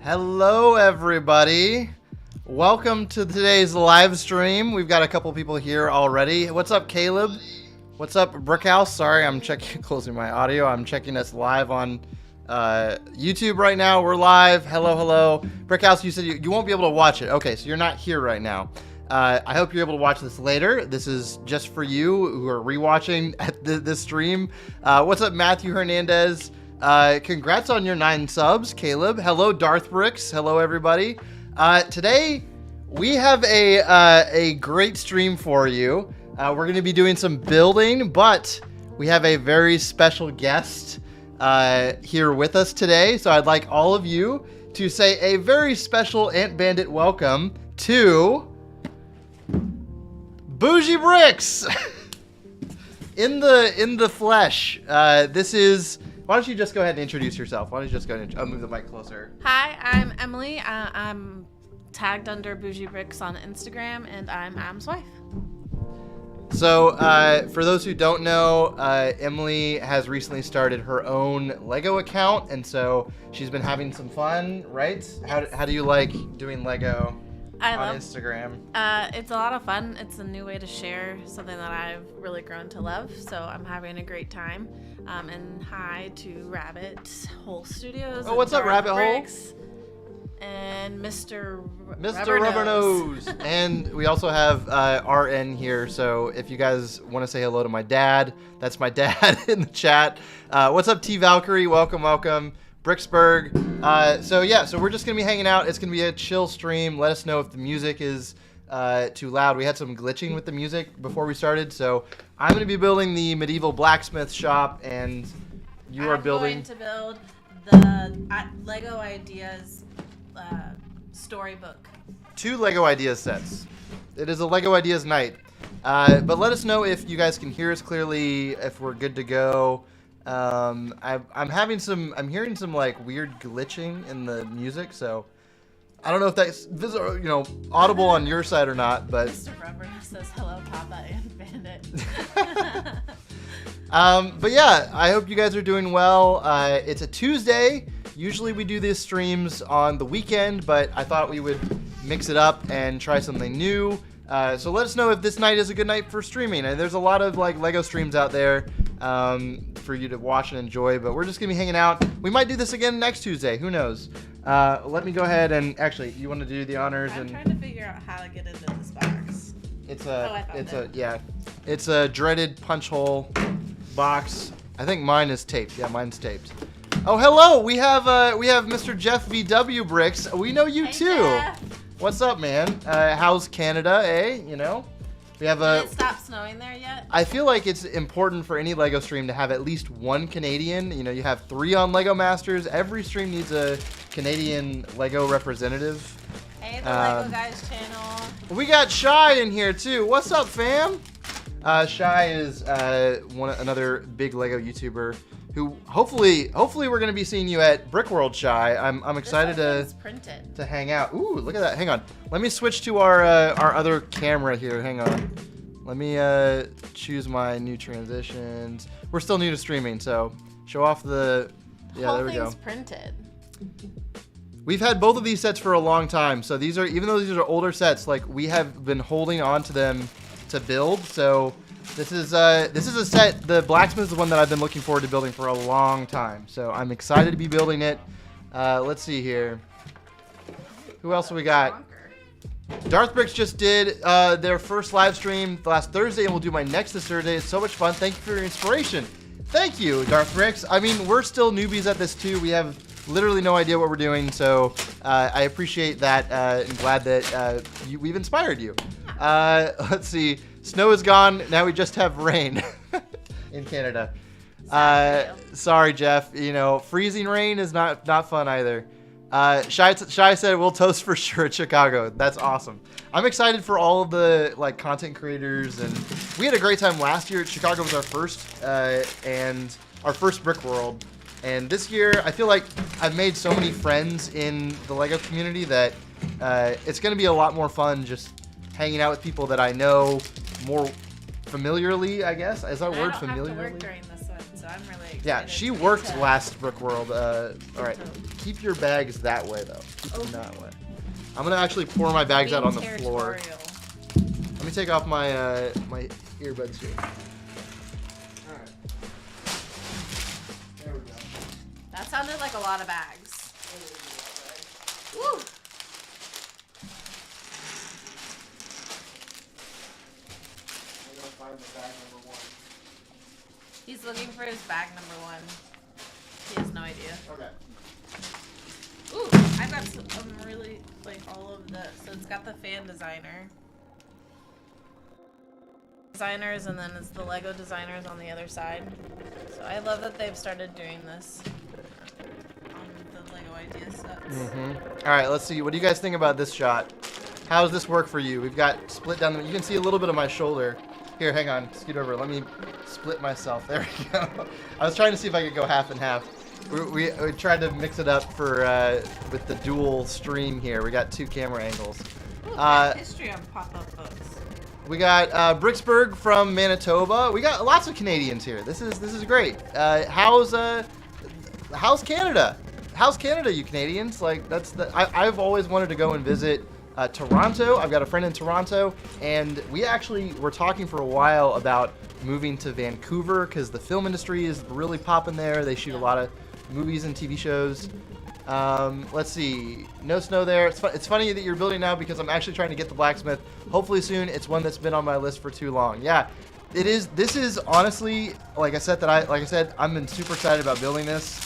Hello, everybody. Welcome to today's live stream. We've got a couple people here already. What's up, Caleb? What's up, Brickhouse? Sorry, I'm closing my audio. I'm checking us live on YouTube right now. We're live. Hello. Brickhouse, you said you won't be able to watch it. Okay, so you're not here right now. I hope you're able to watch this later. This is just for you who are rewatching at this stream. What's up, Matthew Hernandez? Congrats on your 9 subs, Caleb. Hello, BoujeeBricks. Hello, everybody. Today we have a great stream for you. We're going to be doing some building, but we have a very special guest here with us today. So I'd like all of you to say a very special Ant Bandit welcome to BoujeeBricks in the flesh. This is. Why don't you just go ahead and introduce yourself? Why don't you just go ahead and move the mic closer? Hi, I'm Emily. I'm tagged under BoujeeBricks on Instagram, and I'm Am's wife. So, for those who don't know, Emily has recently started her own Lego account, and so she's been having some fun, right? How do you like doing Lego on Instagram? It's a lot of fun. It's a new way to share something that I've really grown to love, so I'm having a great time. And hi to Rabbit Hole Studios. Oh, what's up, Rabbit Hole? And Mr. Rubber Nose. And we also have RN here, so if you guys want to say hello to my dad, that's my dad in the chat. What's up, T Valkyrie? Welcome. Bricksburg. So we're just going to be hanging out. It's going to be a chill stream. Let us know if the music is too loud. We had some glitching with the music before we started, so I'm going to be building the medieval blacksmith shop, and you are building... I'm going to build the Lego Ideas storybook. 2 Lego Ideas sets. It is a Lego Ideas night. But let us know if you guys can hear us clearly, if we're good to go. I'm hearing some like weird glitching in the music, so I don't know if that's audible on your side or not, but Mr. Rubber says hello, Papa and Bandit. But yeah, I hope you guys are doing well. It's a Tuesday. Usually we do these streams on the weekend, but I thought we would mix it up and try something new. So let us know if this night is a good night for streaming. And there's a lot of like Lego streams out there for you to watch and enjoy, but we're just gonna be hanging out. We might do this again next Tuesday. Who knows? Let me go ahead and actually, you want to do the honors? I'm trying to figure out how to get into this box. It's a dreaded punch hole box. I think mine is taped. Yeah, mine's taped. Oh, hello. We have Mr. Jeff VW Bricks. We know you too. Jeff. What's up, man? How's Canada? We have Did it stop snowing there yet? I feel like it's important for any Lego stream to have at least one Canadian. You have 3 on Lego Masters. Every stream needs a Canadian Lego representative. Hey, the Lego Guys channel. We got Shy in here too. What's up, fam? Shy is another big Lego YouTuber who hopefully we're gonna be seeing you at Brickworld, Shy. I'm excited to hang out. Ooh, look at that. Hang on. Let me switch to our other camera here. Hang on. Let me choose my new transitions. We're still new to streaming, so show off the. Yeah, there we go. Whole thing's printed. We've had both of these sets for a long time, so even though these are older sets, like we have been holding on to them to build. So this is a set. The Blacksmith is the one that I've been looking forward to building for a long time. So I'm excited to be building it. Let's see here. Who else we got? BoujeeBricks just did their first live stream last Thursday, and we'll do my next this Thursday. It's so much fun. Thank you for your inspiration. Thank you, BoujeeBricks. I mean, we're still newbies at this too. We have literally no idea what we're doing, so I appreciate that and glad that we've inspired you. Let's see. Snow is gone. Now we just have rain in Canada. Sorry, Jeff. Freezing rain is not fun either. Shy said we'll toast for sure at Chicago. That's awesome. I'm excited for all of the content creators, and we had a great time last year. Chicago was our first Brick World. And this year, I feel like I've made so many friends in the Lego community that it's going to be a lot more fun just hanging out with people that I know more familiarly, I guess. Is that a word, familiarly? I don't have to work during this one, so I'm really excited. Yeah, she worked last Brick World. All right. keep your bags that way though. Keep them that way. I'm gonna actually pour my bags out on the floor. Let me take off my my earbuds here. All right. There we go. That sounded like a lot of bags. Woo! I'm gonna find the bag number 1. He's looking for his bag number 1. He has no idea. Okay. Ooh, I've got some really, like, all of the, so it's got the fan designers, and then it's the Lego designers on the other side. So I love that they've started doing this on the Lego idea sets. All right, let's see. What do you guys think about this shot? How does this work for you? We've got split down. You can see a little bit of my shoulder. Here, hang on. Scoot over. Let me split myself. There we go. I was trying to see if I could go half and half. We tried to mix it up for with the dual stream here. We got 2 camera angles. Ooh, history on pop-up books. We got Bricksburg from Manitoba. We got lots of Canadians here. This is great. How's Canada? How's Canada, you Canadians? Like I've always wanted to go and visit Toronto. I've got a friend in Toronto, and we actually were talking for a while about moving to Vancouver because the film industry is really popping there. They shoot a lot of movies and TV shows. Let's see. No snow there. It's funny that you're building now because I'm actually trying to get the blacksmith. Hopefully soon. It's one that's been on my list for too long. Yeah, it is. This is honestly, like I said, I've been super excited about building this.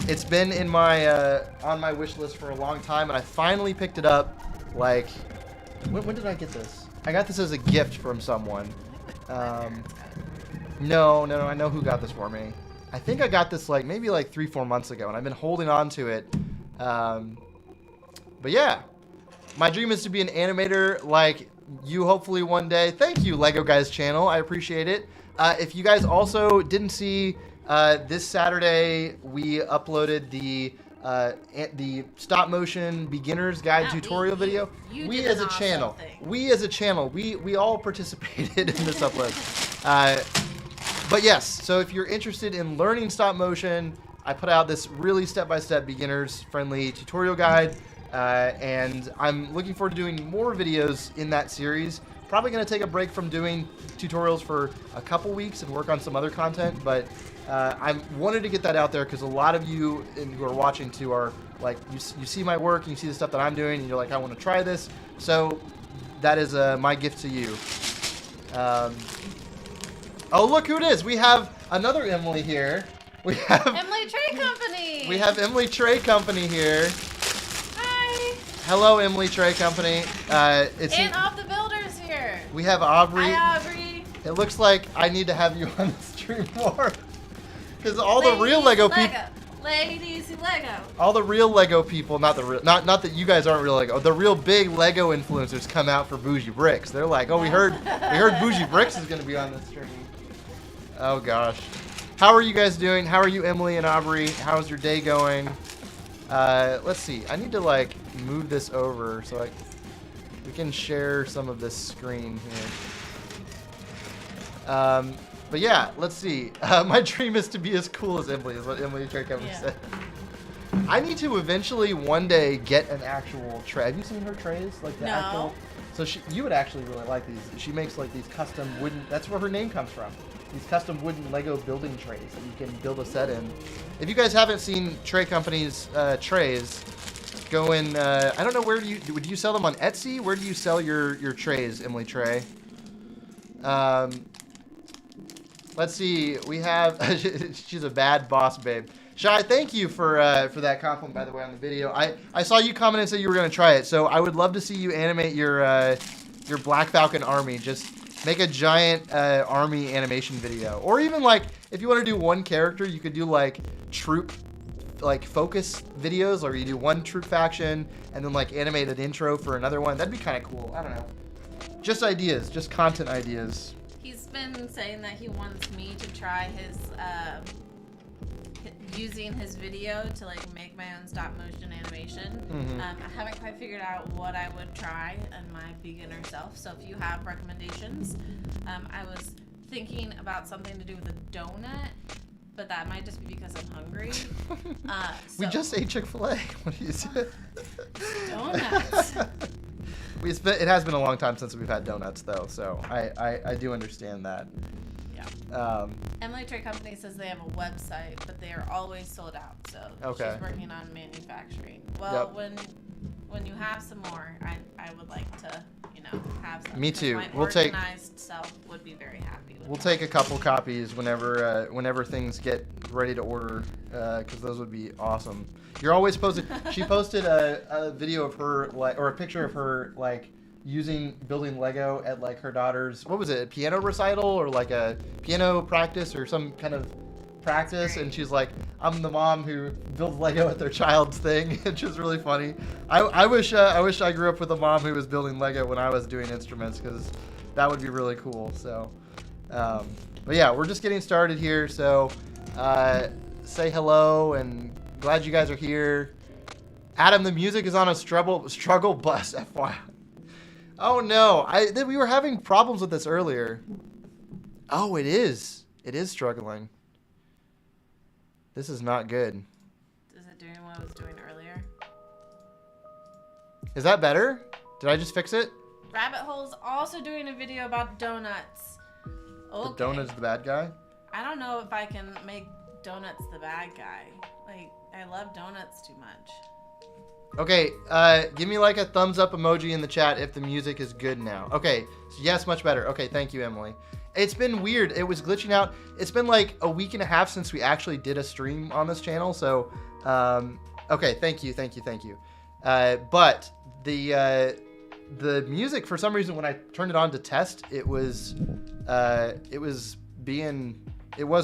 It's been in my on my wish list for a long time, and I finally picked it up. Like, when did I get this? I got this as a gift from someone. No, I know who got this for me. I think I got this maybe 3-4 months ago, and I've been holding on to it. But yeah, my dream is to be an animator like you hopefully one day. Thank you, Lego Guys channel. I appreciate it. If you guys also didn't see, this Saturday we uploaded the stop motion beginner's guide tutorial video. We as a channel, we all participated in this upload. But yes, so if you're interested in learning stop motion, I put out this really step-by-step beginners friendly tutorial guide, and I'm looking forward to doing more videos in that series. Probably going to take a break from doing tutorials for a couple weeks and work on some other content, but I wanted to get that out there because a lot of you who are watching too are like, you see my work and you see the stuff that I'm doing and you're like, I want to try this. So that is my gift to you. Oh, look who it is. We have another Emily here. We have Emily Tray Company. We have Emily Tray Company here. Hi. Hello, Emily Tray Company. And Off the Builders here. We have Aubrey. Hi, Aubrey. It looks like I need to have you on the stream more. Because all the real Lego people. Ladies Lego. All the real Lego people, not that you guys aren't real Lego. The real big Lego influencers come out for BoujeeBricks. They're like, oh, we heard BoujeeBricks is going to be on the stream. Oh gosh. How are you guys doing? How are you, Emily and Aubrey? How's your day going? Let's see. I need to move this over so we can share some of this screen here. But yeah, let's see. My dream is to be as cool as Emily, is what Emily Tray Company said. I need to eventually one day get an actual tray. Have you seen her trays? Like the actual. So you would actually really like these. She makes these custom wooden. That's where her name comes from. These custom wooden Lego building trays that you can build a set in. If you guys haven't seen Tray Company's trays, go in. I don't know, where would you sell them on Etsy? Where do you sell your trays, Emily Tray? Let's see. We have. She's a bad boss, babe. Shai, thank you for that compliment, by the way, on the video. I saw you comment and say you were going to try it, so I would love to see you animate your Black Falcon army. Just make a giant army animation video, or even if you want to do one character, you could do troop focus videos, or you do one troop faction and then animate an intro for another one. That'd be kind of cool. I don't know. Just ideas, just content ideas. He's been saying that he wants me to try his using his video to make my own stop motion animation. I haven't quite figured out what I would try in my beginner self, so if you have recommendations. I was thinking about something to do with a donut, but that might just be because I'm hungry. We just ate Chick-fil-A. What do you say? Donuts. It has been a long time since we've had donuts, though, so I do understand that. Yeah. Emily Trade Company says they have a website, but they are always sold out. So she's working on manufacturing. Well, when you have some more, I would like to, have some. Me too. My organized self would be very happy with We'll take a couple copies whenever things get ready to order, because those would be awesome. You're always posting. She posted a video of her or a picture of her building Lego at her daughter's, what was it, a piano recital or a piano practice or some kind of practice, and she's like, I'm the mom who builds Lego at their child's thing, which is really funny. I wish I grew up with a mom who was building Lego when I was doing instruments, because that would be really cool. So, but yeah, we're just getting started here. So, say hello and glad you guys are here. Adam, the music is on a struggle bus, FYI. Oh no, we were having problems with this earlier. Oh, it is struggling. This is not good. Is it doing what I was doing earlier? Is that better? Did I just fix it? Rabbit Hole's also doing a video about donuts. Okay. The donut's the bad guy? I don't know if I can make donuts the bad guy. I love donuts too much. Okay, give me a thumbs up emoji in the chat if the music is good now. Okay, so yes, much better. Okay, thank you, Emily. It's been weird. It was glitching out. It's been a week and a half since we actually did a stream on this channel. So, okay, thank you. But the music, for some reason, when I turned it on to test, it was a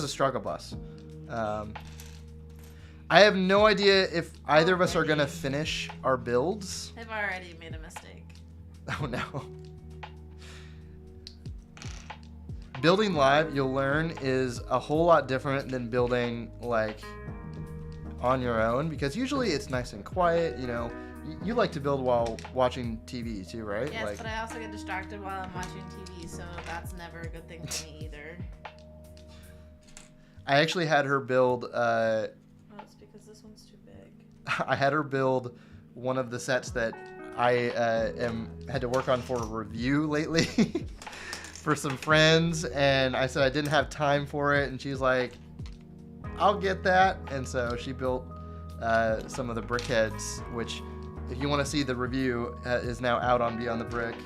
struggle bus. I have no idea if either of us are gonna finish our builds. I've already made a mistake. Oh no. Building live, you'll learn, is a whole lot different than building on your own, because usually it's nice and quiet. You like to build while watching TV too, right? Yes, but I also get distracted while I'm watching TV, so that's never a good thing for me either. I actually had her build. It's because this one's too big. I had her build one of the sets that I had to work on for a review lately for some friends, and I said I didn't have time for it, and she's like, I'll get that. And so she built some of the brick heads, which, if you want to see the review, is now out on Beyond the Brick.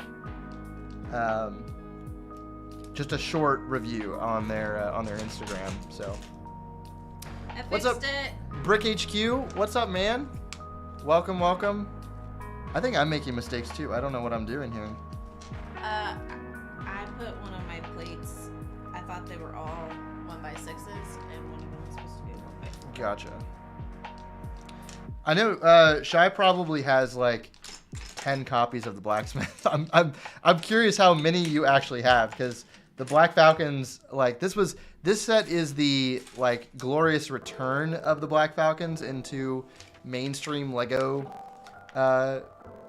Just a short review on their Instagram. So What's up, Brick HQ? What's up, man? Welcome. I think I'm making mistakes too. I don't know what I'm doing here. I put one of my plates. I thought they were all 1x6s, and one of them was supposed to be a 1x4. Gotcha. I know Shy probably has 10 copies of the Blacksmith. I'm curious how many you actually have, because the Black Falcons, this set is the glorious return of the Black Falcons into mainstream Lego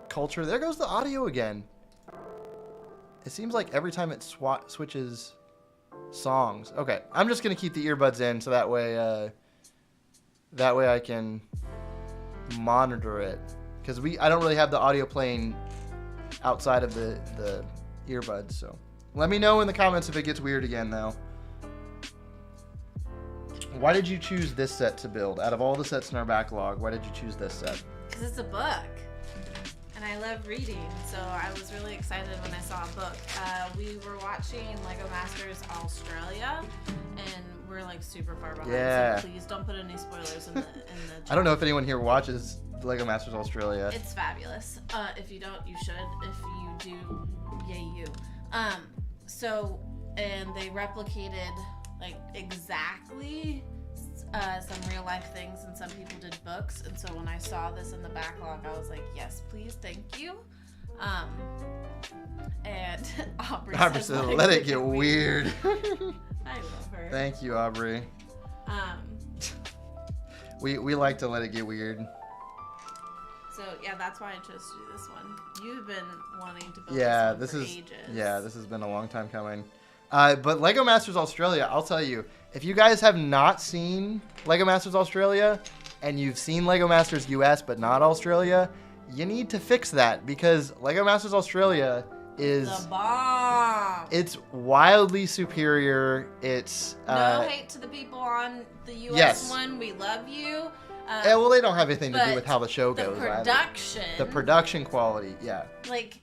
culture. There goes the audio again. It seems like every time it switches songs. Okay, I'm just gonna keep the earbuds in so that way I can monitor it, because I don't really have the audio playing outside of the earbuds. So let me know in the comments if it gets weird again, though. Why did you choose this set to build? Out of all the sets in our backlog, why did you choose this set? Because it's a book, and I love reading, so I was really excited when I saw a book. We were watching Lego Masters Australia, and we're super far behind. Yeah. So please don't put any spoilers in the I don't know if anyone here watches Lego Masters Australia. It's fabulous. If you don't, you should. If you do, yay you. And they replicated exactly some real life things, and some people did books. And so when I saw this in the backlog, I was like, yes, please, thank you. And Aubrey says, let it get weird. I love her. Thank you, Aubrey. We like to let it get weird. So yeah, that's why I chose to do this one. You've been wanting to build this this one for ages. Yeah, this has been a long time coming. But Lego Masters Australia, I'll tell you, if you guys have not seen Lego Masters Australia and you've seen Lego Masters US but not Australia, you need to fix that because Lego Masters Australia is the bomb. It's wildly superior. It's no hate to the people on the US one. We love you. Yeah, well, they don't have anything to do with how the show goes. The production quality, yeah. Like,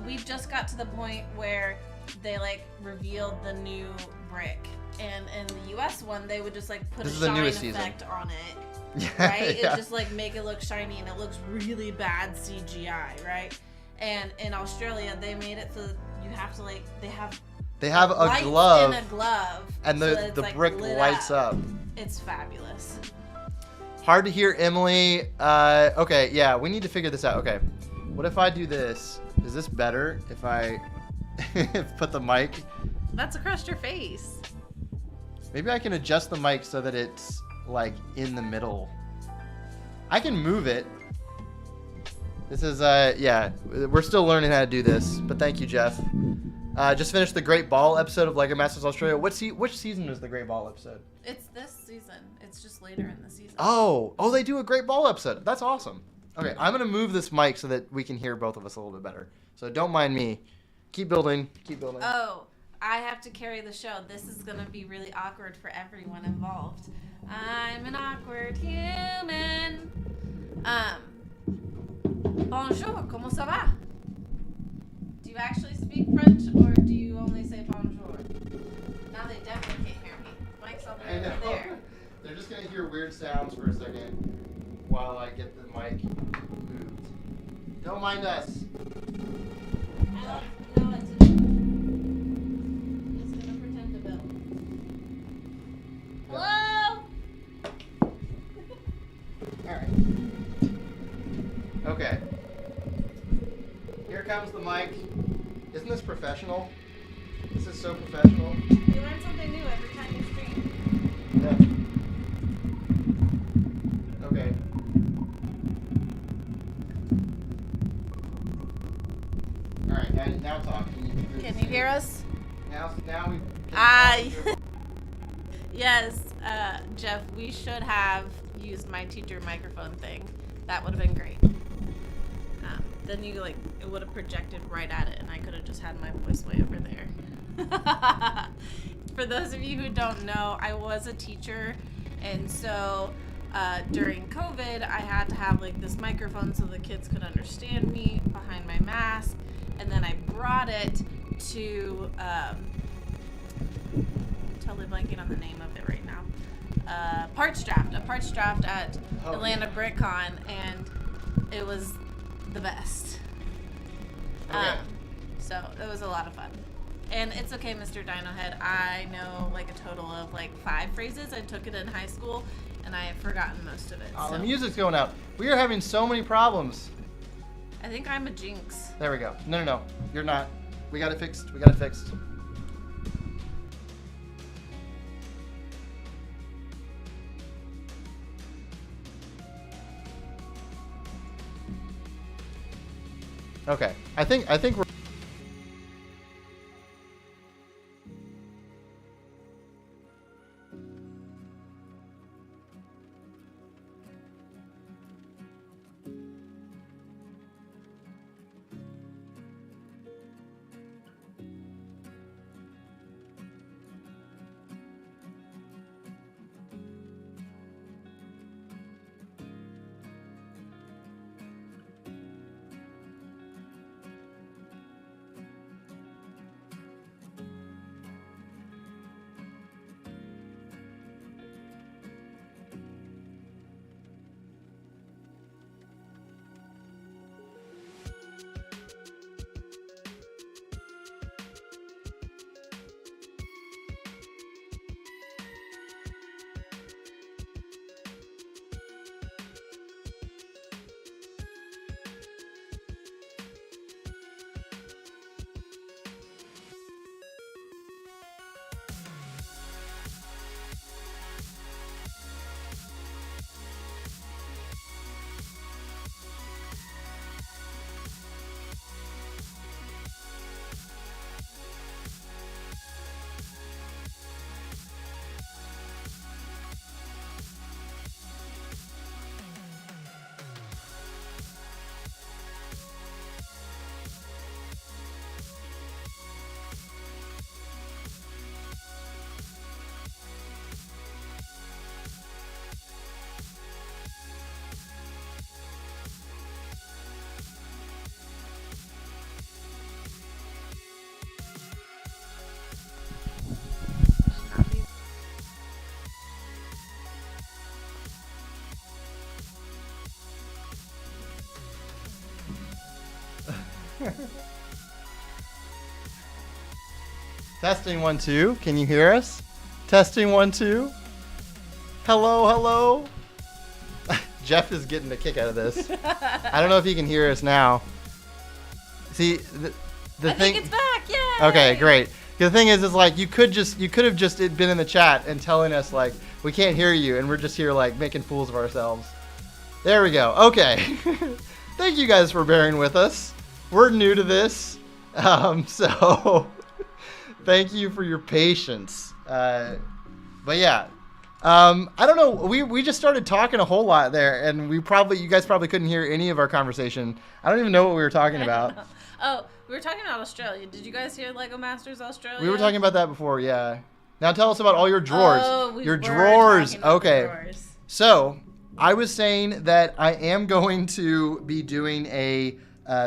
we've just got to the point where they like revealed the new brick, and in the US one, they would just like put a shine effect on it, right? Yeah. It just like make it look shiny, and it looks really bad CGI, right? And in Australia, they made it so you have to like they have a glove, in a glove, and the like brick lights up. It's fabulous. Hard to hear, Emily. Okay, yeah, we need to figure this out. Okay, what if I do this? Is this better if I put the mic? That's across your face. Maybe I can adjust the mic so that it's like in the middle. I can move it. This is, yeah, we're still learning how to do this, but thank you, Jeff. Just finished the Great Ball episode of LEGO Masters Australia. Which season is the Great Ball episode? It's this season. It's just later in the season. Oh, they do a Great Ball episode. That's awesome. Okay, I'm going to move this mic so that we can hear both of us a little bit better. So don't mind me. Keep building. Oh, I have to carry the show. This is going to be really awkward for everyone involved. I'm an awkward human. Bonjour, comment ça va? Do you actually speak French, or do you only say bonjour? Now they definitely can't hear me. Mike's over there. They're just going to hear weird sounds for a second while I get the mic moved. Don't mind us. I don't know what to do. I'm just going to pretend to build. Hello? Alright. Okay. Here comes the mic. Isn't this professional? This is so professional. You learn something new every time you stream. Yeah. Okay. Alright, now talk. Can you hear us? Now we Yes, Jeff, we should have used my teacher microphone thing. That would have been great. Then it would have projected right at it, and I could have just had my voice way over there. For those of you who don't know, I was a teacher, and so during COVID, I had to have like this microphone so the kids could understand me behind my mask, and then I brought it to totally blanking on the name of it right now. A parts draft at Atlanta BrickCon, and it was the best. Okay. So it was a lot of fun. And it's okay, Mr. Dino Head. I know like a total of like 5 phrases. I took it in high school, and I have forgotten most of it. Oh, so. The music's going out. We are having so many problems. I think I'm a jinx. There we go. No. You're not. We got it fixed. Okay. I think we're Testing 1 2. Can you hear us? Testing 1 2. Hello, hello. Jeff is getting a kick out of this. I don't know if he can hear us now. See, the I thing. think it's back. Yay! Okay, great. The thing is like you could have just been in the chat and telling us like we can't hear you, and we're just here like making fools of ourselves. There we go. Okay. Thank you guys for bearing with us. We're new to this, so thank you for your patience. But yeah, I don't know. We just started talking a whole lot there, and you guys probably couldn't hear any of our conversation. I don't even know what we were talking about. Oh. We were talking about Australia. Did you guys hear Lego Masters Australia? We were talking about that before, yeah. Now tell us about all your drawers. Oh, your drawers. Okay. Drawers. So, I was saying that I am going to be doing a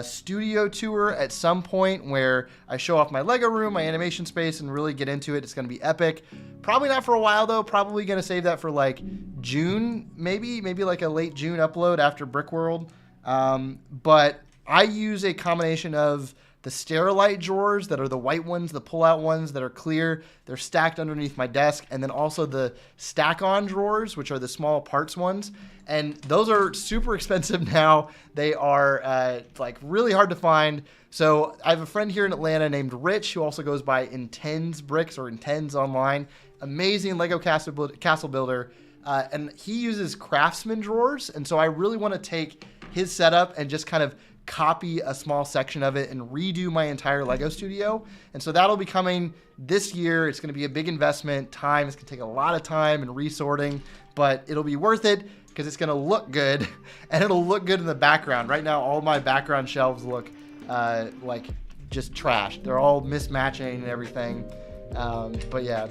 studio tour at some point where I show off my Lego room, my animation space, and really get into it. It's going to be epic. Probably not for a while, though. Probably going to save that for like June, maybe like a late June upload after Brickworld. But I use a combination of the Sterilite drawers that are the white ones, the pull-out ones that are clear. They're stacked underneath my desk. And then also the stack-on drawers, which are the small parts ones. And those are super expensive now. They are like really hard to find. So I have a friend here in Atlanta named Rich, who also goes by Intens Bricks or Intens online. Amazing Lego castle builder. And he uses Craftsman drawers. And so I really want to take his setup and just kind of copy a small section of it and redo my entire Lego studio. And so that'll be coming this year. It's going to be a big investment. It's going to take a lot of time and resorting, but it'll be worth it because it's going to look good and it'll look good in the background. Right now, all my background shelves look like just trash. They're all mismatching and everything. But yeah,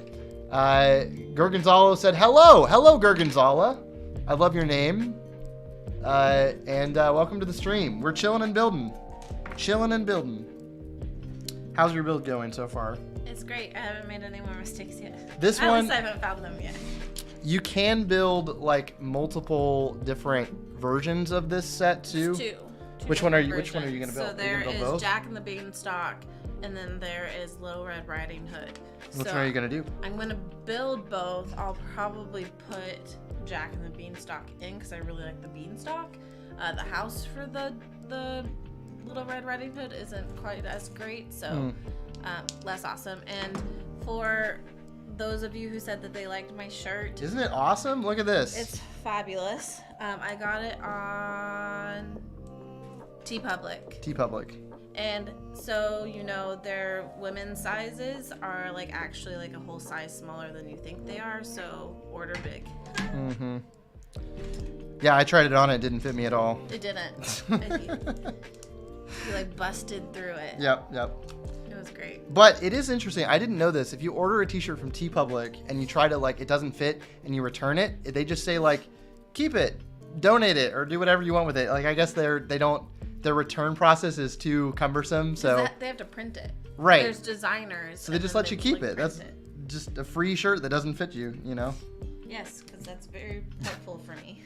Gergonzalo said, hello, Gergonzala. I love your name. And welcome to the stream. We're chilling and building. How's your build going so far? It's great. I haven't made any more mistakes yet. This At one, least I haven't found them yet. You can build like multiple different versions of this set too. Two Which one are you versions. going to build? So there is both? Jack and the Beanstalk, and then there is Little Red Riding Hood. Which one are you going to do? I'm going to build both. I'll probably put Jack and the Beanstalk in because I really like the Beanstalk. The house for the Little Red Riding Hood isn't quite as great, so less awesome. And for those of you who said that they liked my shirt, isn't it awesome? Look at this. It's fabulous. I got it on TeePublic. And so, their women's sizes are like actually like a whole size smaller than you think they are. So order big. Mm-hmm. Yeah, I tried it on. It didn't fit me at all. It didn't. You like busted through it. Yep. It was great. But it is interesting. I didn't know this. If you order a t-shirt from TeePublic and you try to like, it doesn't fit and you return it, they just say like, keep it, donate it, or do whatever you want with it. Like, I guess their return process is too cumbersome. So they have to print it. Right. There's designers. So they just let you keep it. That's just a free shirt that doesn't fit you, Yes, because that's very helpful for me.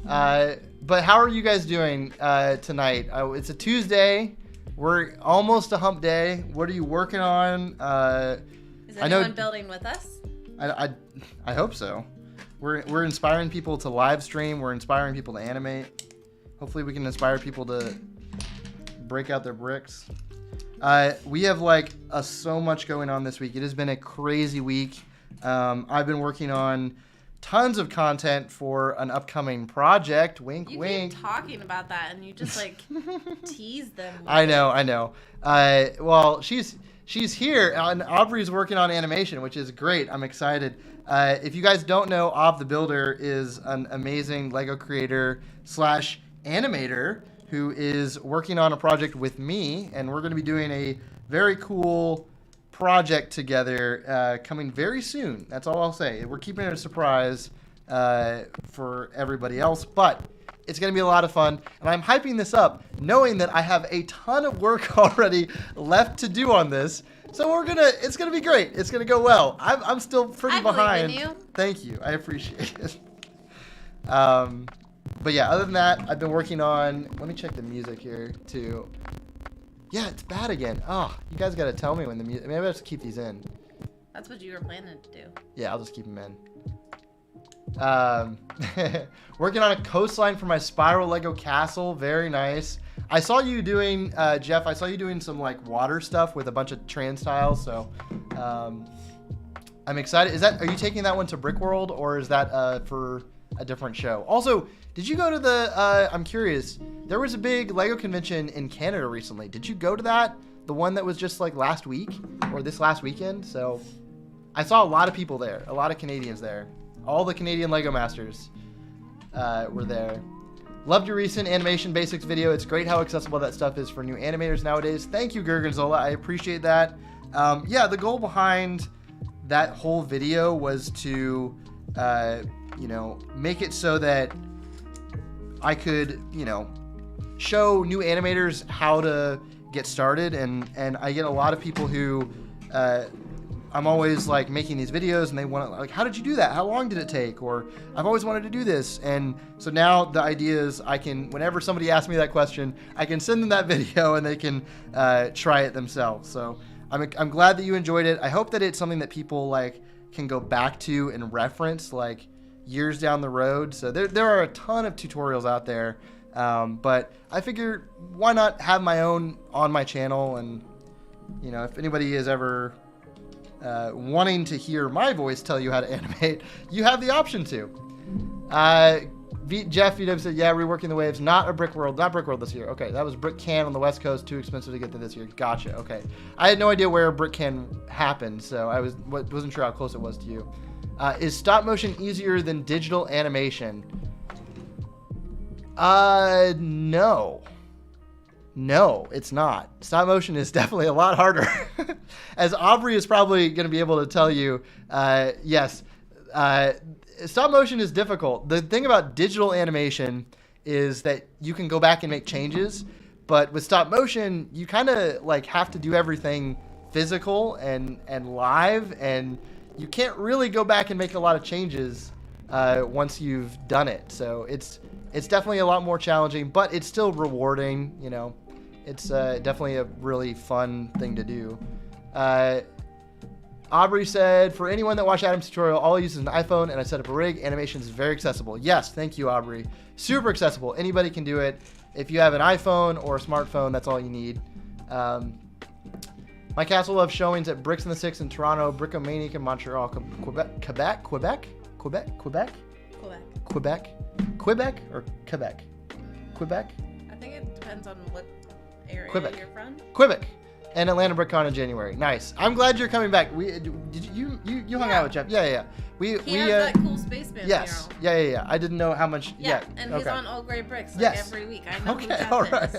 But how are you guys doing tonight? It's a Tuesday. We're almost a hump day. What are you working on? Is anyone building with us? I hope so. We're inspiring people to live stream. We're inspiring people to animate. Hopefully we can inspire people to break out their bricks. We have like so much going on this week. It has been a crazy week. I've been working on tons of content for an upcoming project. Wink, wink. You keep talking about that, and you just like tease them. I know. Well, she's here, and Aubrey's working on animation, which is great. I'm excited. If you guys don't know, Av the Builder is an amazing Lego creator / animator who is working on a project with me, and we're going to be doing a very cool project together coming very soon. That's all I'll say. We're keeping it a surprise for everybody else, but it's going to be a lot of fun, and I'm hyping this up knowing that I have a ton of work already left to do on this. So it's gonna be great. It's gonna go well. I'm still pretty behind. Believe in you. Thank you. I appreciate it. But yeah, other than that, I've been working on. Let me check the music here too. Yeah, it's bad again. Oh, you guys got to tell me when the music... Maybe I have to keep these in. That's what you were planning to do. Yeah, I'll just keep them in. Working on a coastline for my spiral Lego castle. Very nice. I saw you doing, Jeff, I saw you doing some like water stuff with a bunch of trans tiles. So I'm excited. Are you taking that one to Brick World, or is that for a different show? Also, did you go to the, I'm curious, there was a big Lego convention in Canada recently. Did you go to that? The one that was just like last week or this last weekend? So I saw a lot of people there, a lot of Canadians there. All the Canadian Lego Masters were there. Loved your recent animation basics video. It's great how accessible that stuff is for new animators nowadays. Thank you, Gergonzola. I appreciate that. Yeah, the goal behind that whole video was to, make it so that I could, show new animators how to get started. And I get a lot of people who... I'm always like making these videos and they want to like, how did you do that? How long did it take? Or I've always wanted to do this. And so now the idea is I can, whenever somebody asks me that question, I can send them that video and they can try it themselves. So I'm glad that you enjoyed it. I hope that it's something that people like can go back to and reference like years down the road. So there are a ton of tutorials out there. But I figure why not have my own on my channel? And, if anybody is ever wanting to hear my voice tell you how to animate, you have the option to. Jeff VW said, yeah, reworking the waves, not Brick World this year. Okay, that was Brick Can on the West Coast, too expensive to get to this year. Gotcha. Okay, I had no idea where Brick Can happened, so I wasn't sure how close it was to you. Is stop motion easier than digital animation? No, it's not. Stop motion is definitely a lot harder. As Aubrey is probably going to be able to tell you, yes, stop motion is difficult. The thing about digital animation is that you can go back and make changes, but with stop motion, you kind of like have to do everything physical and live, and you can't really go back and make a lot of changes once you've done it. So it's definitely a lot more challenging, but it's still rewarding, It's definitely a really fun thing to do. Aubrey said, for anyone that watched Adam's tutorial, all I use is an iPhone and I set up a rig. Animation is very accessible. Yes, thank you, Aubrey. Super accessible. Anybody can do it. If you have an iPhone or a smartphone, that's all you need. My castle loves showings at Bricks in the Six in Toronto, Brickomaniac in Montreal, Quebec or Quebec? Quebec? I think it depends on what area you're from. Quebec. And Atlanta BrickCon in January. Nice. I'm glad you're coming back. Did you hung out with Jeff? Yeah. He has that cool spaceman yes. mural. Yeah. I didn't know how much. Yeah. And he's on Old Grey Bricks every week. I know who that all right.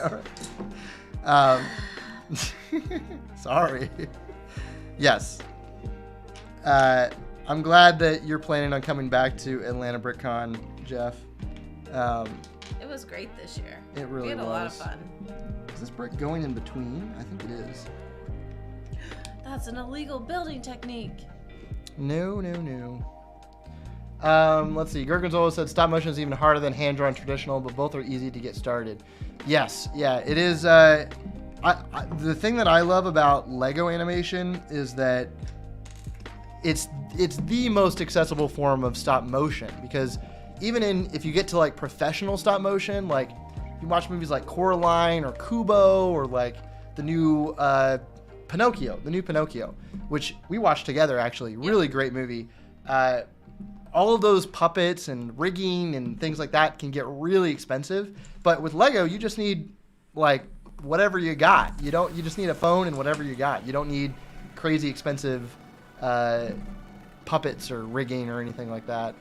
Sorry. Yes. I'm glad that you're planning on coming back to Atlanta BrickCon, Jeff. It was great this year. It really was. We had a lot of fun. Is this brick going in between? I think it is. That's an illegal building technique. No. Let's see. Gergonzola said stop motion is even harder than hand-drawn traditional, but both are easy to get started. Yes. Yeah, it is. The thing that I love about Lego animation is that it's the most accessible form of stop motion, because even if you get to like professional stop motion, like you watch movies like Coraline or Kubo or like the new Pinocchio, which we watched together actually. Really great movie. All of those puppets and rigging and things like that can get really expensive. But with Lego, you just need like whatever you got. You just need a phone and whatever you got. You don't need crazy expensive puppets or rigging or anything like that.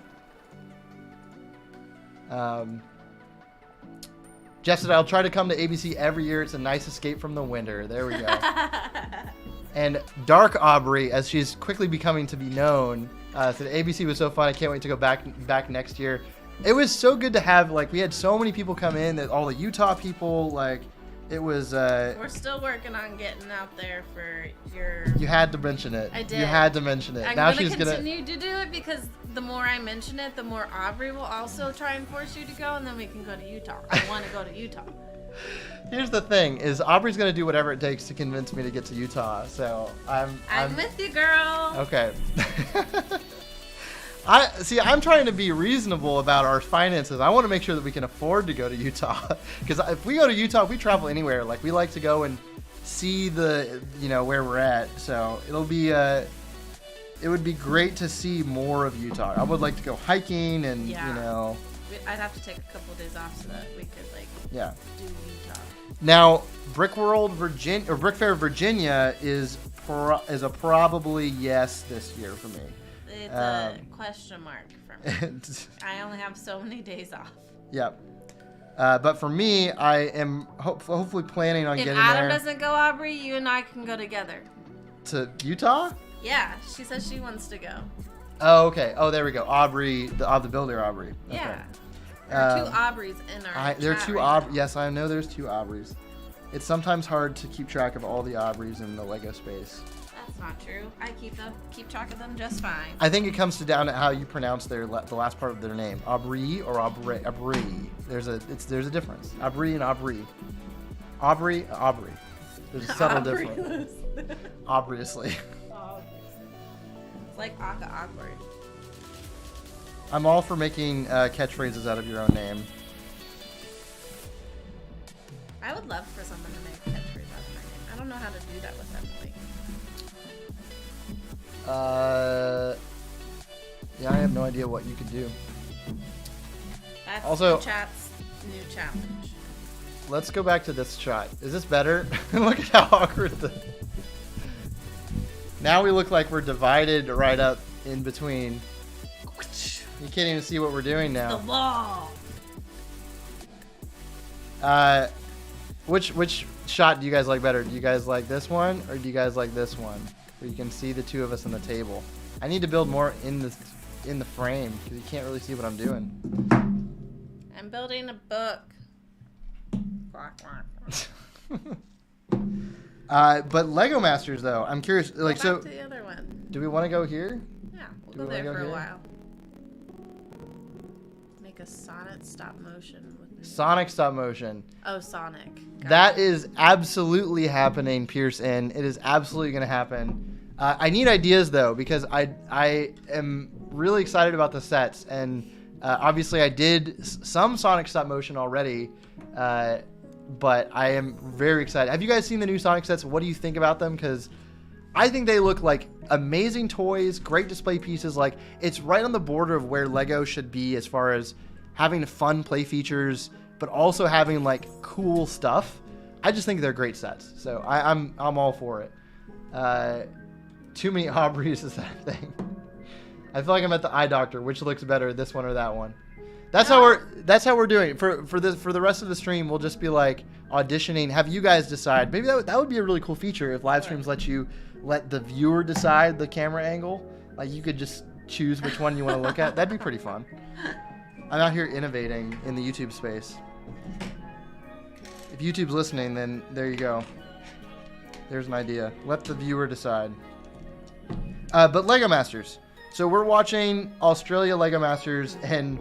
Jeff said, I'll try to come to ABC every year. It's a nice escape from the winter. There we go. And Dark Aubrey, as she's quickly becoming to be known, said ABC was so fun. I can't wait to go back next year. It was so good to have, like, we had so many people come in, that all the Utah people, like, it was... We're still working on getting out there for your... You had to mention it. I did. You had to mention it. I'm now going to continue to do it, because the more I mention it, the more Aubrey will also try and force you to go, and then we can go to Utah. I want to go to Utah. Here's the thing: is Aubrey's gonna do whatever it takes to convince me to get to Utah. So I'm with you, girl. Okay. I'm trying to be reasonable about our finances. I want to make sure that we can afford to go to Utah. Because if we go to Utah, if we travel anywhere, like we like to go and see the, where we're at. So it'll be, it would be great to see more of Utah. I would like to go hiking and, I'd have to take a couple of days off so that we could do Utah. Now, Brick World Virginia or Brick Fair Virginia is a probably yes this year for me. It's a question mark for me. I only have so many days off. Yep. But for me, I am hopefully planning on getting there. If Adam doesn't go, Aubrey, you and I can go together. To Utah? Yeah, she says she wants to go. Oh, okay. Oh, there we go. Aubrey, the builder Aubrey. Okay. Yeah. There are two Aubreys in our There are chat two right Aubreys. Yes, I know there's two Aubreys. It's sometimes hard to keep track of all the Aubreys in the Lego space. That's not true. I keep track of them just fine. I think it comes down to how you pronounce the last part of their name. Aubrey or Aubrey. There's a difference. Aubrey and Aubrey. Aubrey. There's a subtle difference. Obviously. It's like Aka awkward. I'm all for making catchphrases out of your own name. I would love for someone to make a catchphrase out of my name. I don't know how to do that with Emily. Yeah, I have no idea what you could do. That's also, the chat's new challenge. Let's go back to this shot. Is this better? Look at how awkward Now we look like we're divided right up in between. You can't even see what we're doing now. The wall. Which shot do you guys like better? Do you guys like this one or do you guys like this one? Where you can see the two of us on the table. I need to build more in the frame because you can't really see what I'm doing. I'm building a book. But Lego Masters though, I'm curious. Go back to the other one. Do we want to go here? Yeah, we'll go there for a while. Make a Sonic stop motion with me. Sonic stop motion. Oh, Sonic. That is absolutely happening, Pearson. It is absolutely going to happen. I need ideas though because I am really excited about the sets and obviously I did some Sonic stop motion already. But I am very excited. Have you guys seen the new Sonic sets? What do you think about them? Because I think they look like amazing toys, great display pieces. Like it's right on the border of where Lego should be as far as having fun play features, but also having like cool stuff. I just think they're great sets. So I'm all for it. Too many Aubreys is that thing. I feel like I'm at the eye doctor. Which looks better, this one or that one? That's how we're doing it. For the rest of the stream. We'll just be like auditioning. Have you guys decide? Maybe that would be a really cool feature if live streams let the viewer decide the camera angle. Like you could just choose which one you want to look at. That'd be pretty fun. I'm out here innovating in the YouTube space. If YouTube's listening, then there you go. There's an idea. Let the viewer decide. But Lego Masters. So we're watching Australia Lego Masters and.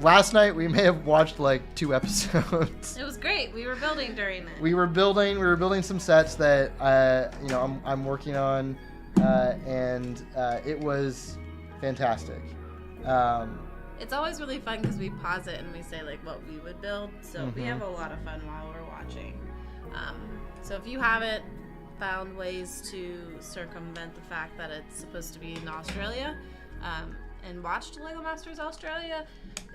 Last night we may have watched like 2 episodes. It was great. We were building during it. We were building some sets that I'm working on, and it was fantastic. It's always really fun because we pause it and we say like what we would build. So we have a lot of fun while we're watching. So if you haven't found ways to circumvent the fact that it's supposed to be in Australia, and watched Lego Masters Australia,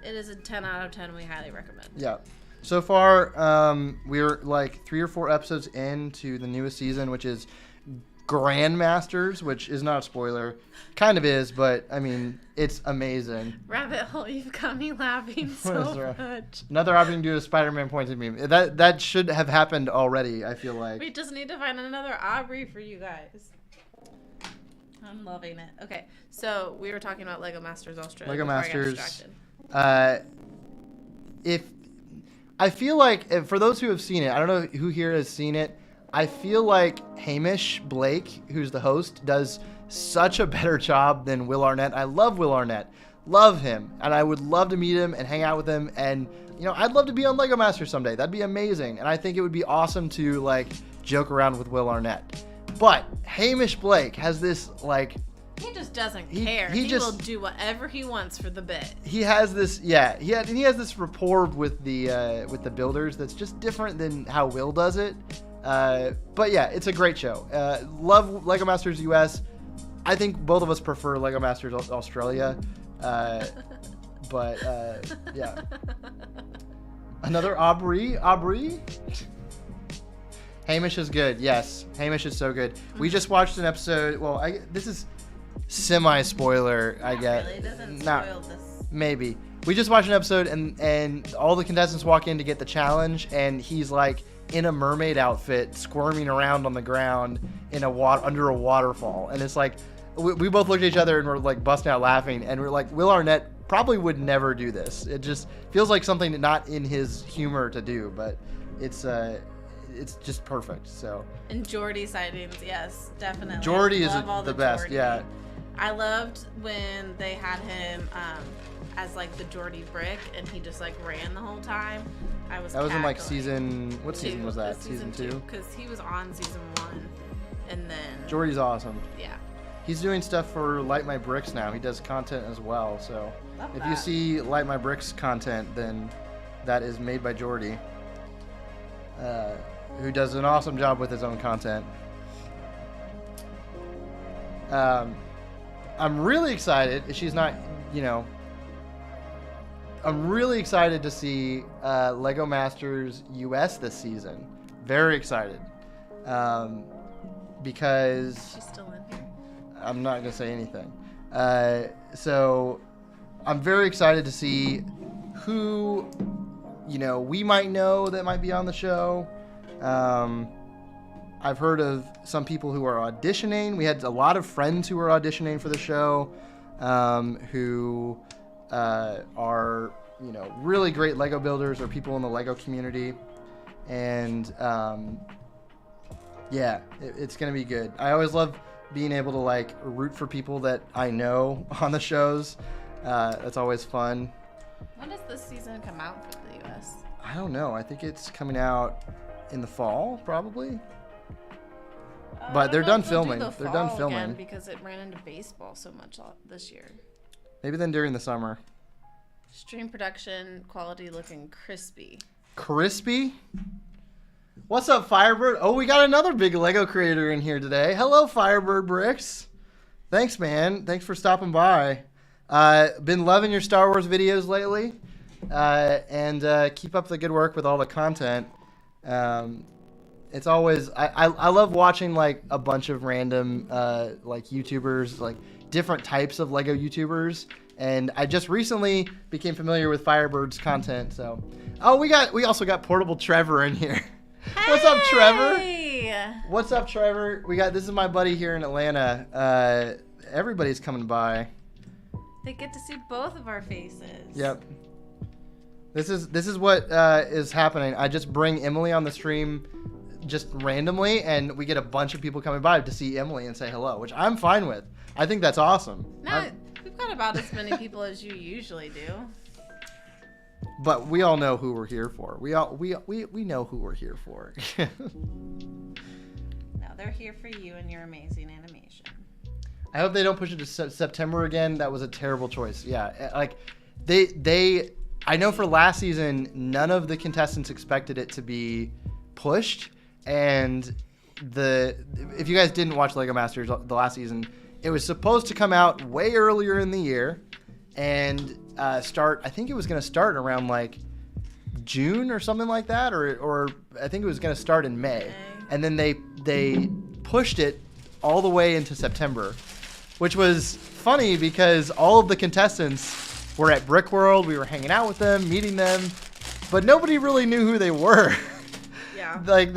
it is a 10 out of 10. We highly recommend. Yeah. So far, we're like 3 or 4 episodes into the newest season, which is Grandmasters, which is not a spoiler. Kind of is, but I mean, it's amazing. Rabbit hole, you've got me laughing so much. Another option to do a Spider-Man pointed meme. That should have happened already, I feel like. We just need to find another Aubrey for you guys. I'm loving it. Okay, so we were talking about Lego Masters Australia. Lego Masters. If I feel like for those who have seen it, I don't know who here has seen it. I feel like Hamish Blake, who's the host, does such a better job than Will Arnett. I love Will Arnett. Love him, and I would love to meet him and hang out with him, and I'd love to be on Lego Masters someday. That'd be amazing, and I think it would be awesome to like joke around with Will Arnett. But Hamish Blake has this like. He just doesn't care. He will do whatever he wants for the bit. He has this, he has this rapport with the builders that's just different than how Will does it. But yeah, it's a great show. Love Lego Masters US. I think both of us prefer Lego Masters Australia. But yeah. Another Aubrey. Hamish is good. Yes, Hamish is so good. We just watched an episode. Well, this is semi-spoiler, I guess. Really? It doesn't spoil this. Maybe. We just watched an episode, and all the contestants walk in to get the challenge, and he's like in a mermaid outfit, squirming around on the ground under a waterfall, and it's like we both looked at each other and we're like busting out laughing, and we're like, Will Arnett probably would never do this. It just feels like something not in his humor to do, but it's just perfect. So. And Jordy sightings, yes, definitely. Jordy is the best. Jordy. Yeah. I loved when they had him as like the BoujeeBricks, and he just like ran the whole time. That was in like season. What season was that? Season 2. Because he was on season 1, and then. Jordy's awesome. Yeah. He's doing stuff for Light My Bricks now. He does content as well. So if you see Light My Bricks content, then that is made by Jordy, who does an awesome job with his own content. I'm really excited. She's not, I'm really excited to see Lego Masters US this season. Very excited. Because... She's still in here. I'm not going to say anything. So I'm very excited to see who, we might know that might be on the show. I've heard of some people who are auditioning. We had a lot of friends who were auditioning for the show, who are, really great Lego builders or people in the Lego community. And yeah, it's going to be good. I always love being able to like root for people that I know on the shows. That's always fun. When does this season come out for the US? I don't know. I think it's coming out in the fall, probably. But they're done filming. They're done filming again because it ran into baseball so much this year. Maybe then during the summer. Stream production quality looking crispy. Crispy? What's up, Firebird? Oh, we got another big Lego creator in here today. Hello, Firebird Bricks. Thanks, man. Thanks for stopping by. Been loving your Star Wars videos lately. And keep up the good work with all the content. It's always I love watching like a bunch of random like YouTubers, like different types of Lego YouTubers, and I just recently became familiar with Firebird's content. So, we also got Portable Trevor in here. Hey! What's up, Trevor? What's up, Trevor? This is my buddy here in Atlanta. Everybody's coming by. They get to see both of our faces. Yep. This is what is happening. I just bring Emily on the stream just randomly, and we get a bunch of people coming by to see Emily and say hello, which I'm fine with. I think that's awesome. No, we've got about as many people as you usually do. But we all know who we're here for. We know who we're here for. No, they're here for you and your amazing animation. I hope they don't push it to September again. That was a terrible choice. Yeah, like they I know for last season, none of the contestants expected it to be pushed. And if you guys didn't watch Lego Masters the last season, it was supposed to come out way earlier in the year and start. I think it was going to start around like June or something like that, or I think it was going to start in May. And then they pushed it all the way into September, which was funny because all of the contestants were at Brick World. We were hanging out with them, meeting them, but nobody really knew who they were. Yeah. Like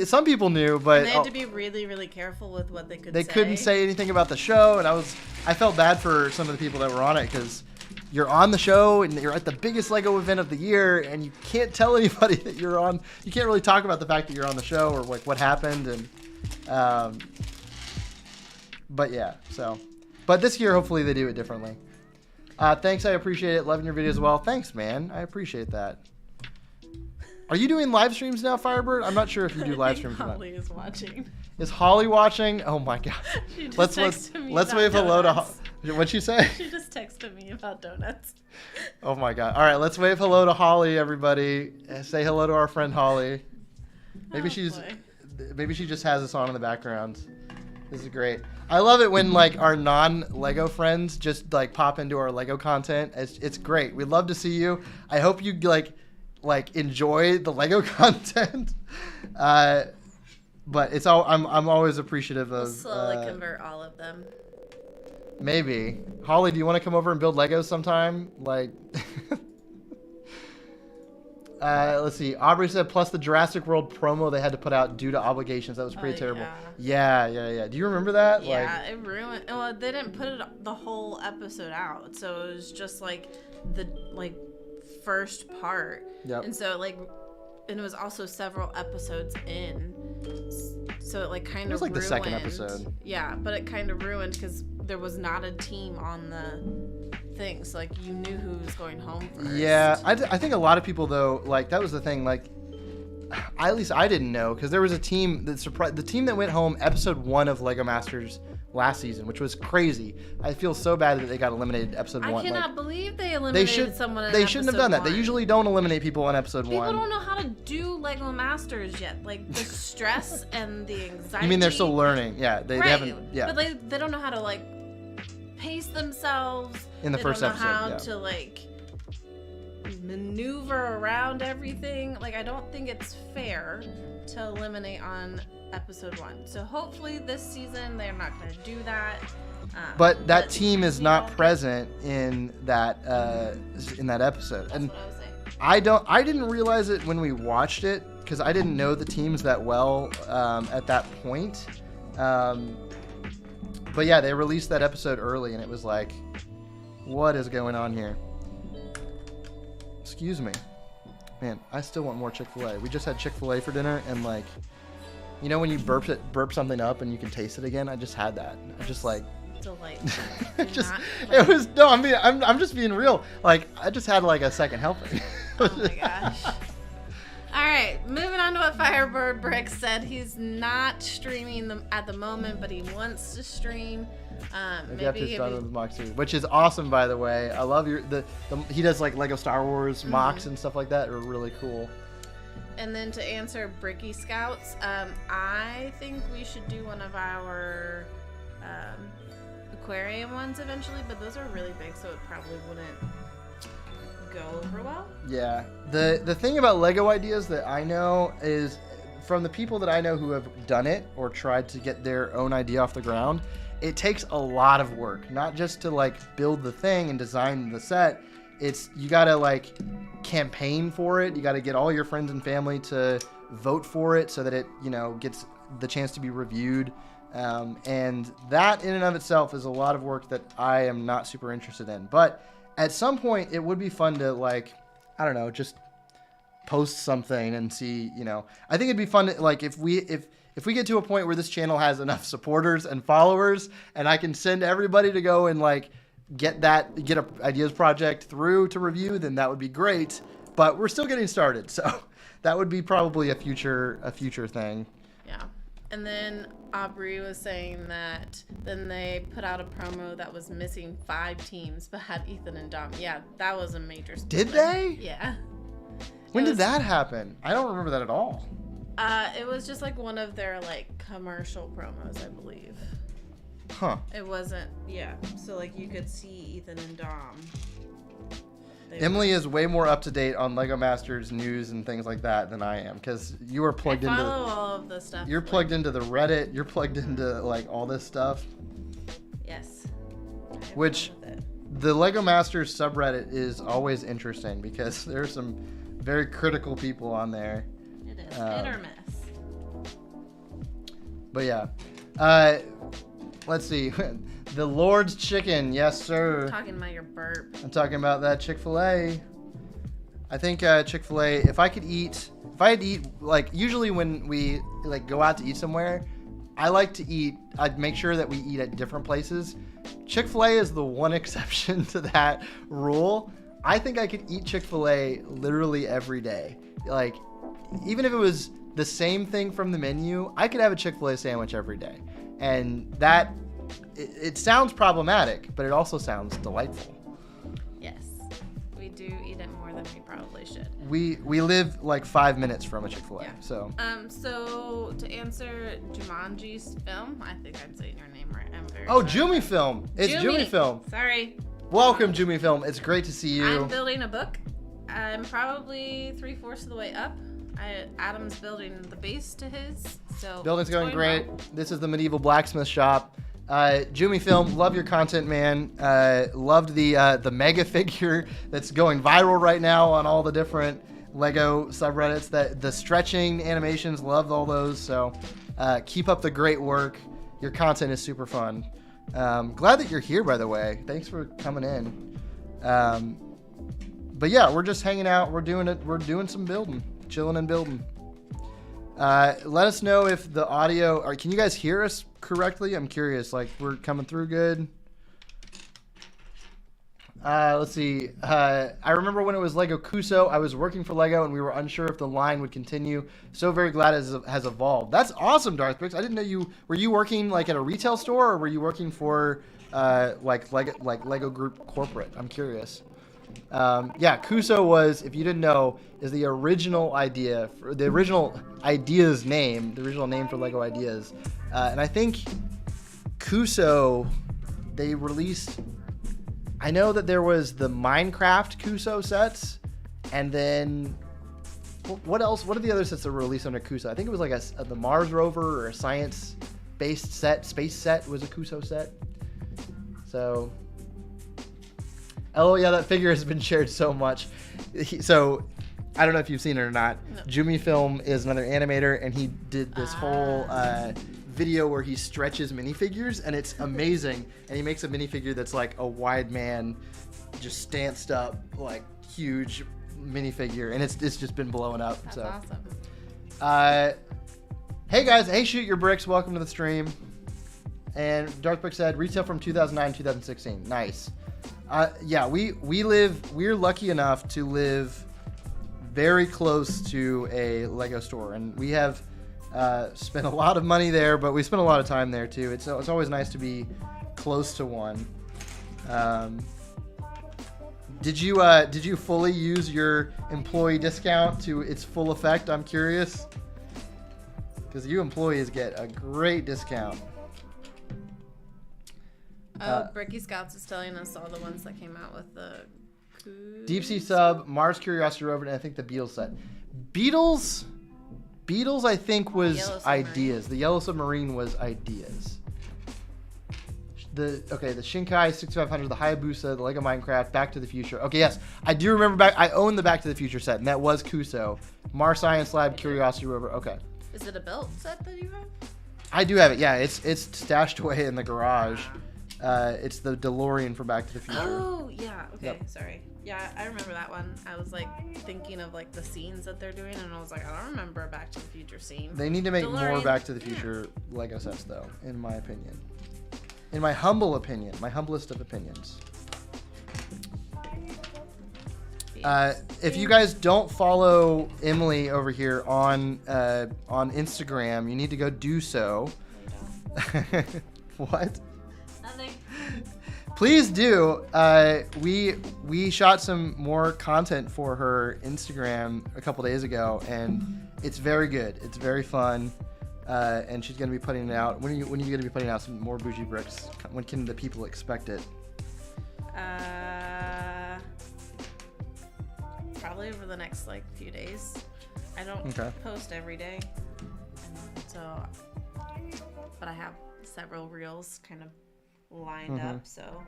some people knew, but and they had to be really, really careful with what they could say. They couldn't say anything about the show, and I felt bad for some of the people that were on it because you're on the show and you're at the biggest Lego event of the year, and you can't tell anybody that you're on. You can't really talk about the fact that you're on the show or like what happened, and but yeah. So, but this year hopefully they do it differently. Thanks, I appreciate it. Loving your video as well. Thanks, man. I appreciate that. Are you doing live streams now, Firebird? I'm not sure if you do live streams. Holly is watching. Is Holly watching? Oh my god. She just let's wave hello to Holly. What'd she say? She just texted me about donuts. Oh my god. All right, let's wave hello to Holly, everybody. Say hello to our friend Holly. Maybe maybe she just has us on in the background. This is great. I love it when like our non-Lego friends just like pop into our Lego content. It's great. We'd love to see you. I hope you like enjoy the Lego content. But it's all I'm always appreciative of. We'll slowly convert all of them. Maybe. Holly, do you want to come over and build Legos sometime? Like let's see. Aubrey said plus the Jurassic World promo they had to put out due to obligations. That was pretty terrible. Yeah. Do you remember that? Yeah, it ruined. Well, they didn't put the whole episode out, so it was just like the first part. Yep. And so and it was also several episodes in, so it kind of ruined. It was the second episode. Yeah, but it kind of ruined because there was not a team on the thing, so you knew who was going home first. Yeah, I think a lot of people though, that was the thing. At least I didn't know because there was a team that surprised the team that went home episode 1 of Lego Masters last season, which was crazy. I feel so bad that they got eliminated episode 1. I cannot believe they eliminated someone in They shouldn't have done that. 1. They usually don't eliminate people in episode 1. People don't know how to do Lego Masters yet. The stress and the anxiety. You mean they're still learning? Yeah, they haven't. Yeah, but they don't know how to pace themselves in the first episode. They don't know how to maneuver around everything. I don't think it's fair to eliminate on episode 1. So hopefully this season they're not going to do that. But that team is not present in that episode. That's and what I was saying. I didn't realize it when we watched it because I didn't know the teams that well at that point. But yeah, they released that episode early, and it was like, what is going on here? Excuse me. Man, I still want more Chick-fil-A. We just had Chick-fil-A for dinner, and you know when you burp something up and you can taste it again? I just had that. I just delightful. It was no. I'm just being real. I just had a second helping. Oh my gosh. All right, moving on to what BoujeeBricks said. He's not streaming them at the moment, but he wants to stream. Which is awesome, by the way. I love he does Lego Star Wars mocks and stuff like that. Are really cool. And then to answer Bricky Scouts, I think we should do one of our aquarium ones eventually, but those are really big, so it probably wouldn't go over well. Yeah. The thing about Lego ideas that I know is from the people that I know who have done it or tried to get their own idea off the ground, it takes a lot of work, not just to build the thing and design the set. You gotta campaign for it. You gotta get all your friends and family to vote for it so that it gets the chance to be reviewed. And that in and of itself is a lot of work that I am not super interested in. But at some point it would be fun to I don't know, just post something and see, I think it'd be fun to, if we get to a point where this channel has enough supporters and followers and I can send everybody to go and get a ideas project through to review, then that would be great. But we're still getting started, so that would be probably a future thing. Yeah. And then Aubrey was saying that then they put out a promo that was missing 5 teams but had Ethan and Dom. Yeah, that was a major spoiler. Did they? Yeah. When did that happen? I don't remember that at all. It was just one of their commercial promos, I believe. Huh. It wasn't, yeah. So you could see Ethan and Dom. Emily is way more up to date on Lego Masters news and things like that than I am because you are plugged into. I follow all of the stuff. You're plugged into the Reddit. You're plugged into all this stuff. Yes. Which the Lego Masters subreddit is always interesting because there's some very critical people on there. It is hit or miss. But yeah, let's see. The Lord's Chicken, yes sir. I'm talking about your burp. I'm talking about that Chick-fil-A. I think Chick-fil-A. If I had to eat, usually when we go out to eat somewhere, I like to eat. I'd make sure that we eat at different places. Chick-fil-A is the one exception to that rule. I think I could eat Chick-fil-A literally every day. Like, even if it was the same thing from the menu, I could have a Chick-fil-A sandwich every day. And that, it sounds problematic, but it also sounds delightful. Yes. We do eat it more than we probably should. We live like 5 minutes from a Chick-fil-A, so. So to answer Jumanji's film, I think I'm saying your name right. I'm very Jumi Film. It's Jumi Film. Sorry. Welcome, Jumi Film. It's great to see you. I'm building a book. I'm probably 3/4 of the way up. Adam's building the base to his. So building's going great. Well. This is the medieval blacksmith shop. Jumi Film, love your content, man. Loved the mega figure that's going viral right now on all the different Lego subreddits. That the stretching animations, loved all those. So keep up the great work. Your content is super fun. Glad that you're here, by the way. Thanks for coming in. But yeah, we're just hanging out. We're doing some building, chilling and building. Let us know if the audio, or can you guys hear us correctly? I'm curious. Like, we're coming through good. Let's see. I remember when it was Lego Kuso, I was working for Lego and we were unsure if the line would continue. So very glad it has evolved. That's awesome, DarthBricks. I didn't know were you working like at a retail store, or were you working for like Lego Group corporate? I'm curious. Yeah, Kuso was, if you didn't know, is the original idea, the original ideas name, the original name for Lego Ideas. And I think Kuso, they released, I know that there was the Minecraft Kuso sets, and then what else? What are the other sets that were released under Kuso? I think it was like the Mars rover or a science-based set, space set was a Kuso set. So, oh yeah, that figure has been shared so much. So, I don't know if you've seen it or not. No. Jumi Film is another animator, and he did this whole video where he stretches minifigures, and it's amazing. And he makes a minifigure that's like a wide man, just stanced up, like huge minifigure, and it's just been blowing up. That's so awesome. Hey guys, hey Shoot Your Bricks, welcome to the stream. And DarthBricks said retail from 2009 2016. Nice. Yeah, we're lucky enough to live very close to a Lego store, and we have spent a lot of money there, but we spent a lot of time there too. It's always nice to be close to one. Did you fully use your employee discount to its full effect? I'm curious, because you employees get a great discount. Bricky Scouts is telling us all the ones that came out with the Deep Sea Sub, Mars Curiosity Rover, and I think the Beatles set. Beatles I think was Ideas. The Yellow Submarine was Ideas. The Shinkai 6500, the Hayabusa, the Lego Minecraft, Back to the Future. Okay, yes, I do remember I own the Back to the Future set, and that was Kuso. Mars Science Lab, Curiosity Rover. Okay. Is it a built set that you have? I do have it. Yeah, it's stashed away in the garage. It's the DeLorean for Back to the Future. Oh, yeah. Okay, yep. Sorry. Yeah, I remember that one. I was like thinking of like the scenes that they're doing, and I was like, I don't remember a Back to the Future scene. They need to make more Back to the Future Lego sets, though, in my opinion. In my humble opinion, my humblest of opinions. If you guys don't follow Emily over here on Instagram, you need to go do so. What? Nothing. Please do. We shot some more content for her Instagram a couple days ago, and it's very good. It's very fun, and she's gonna be putting it out. When are you gonna be putting out some more BoujeeBricks? When can the people expect it? Probably over the next few days. I don't post every day, but I have several reels kind of lined up. So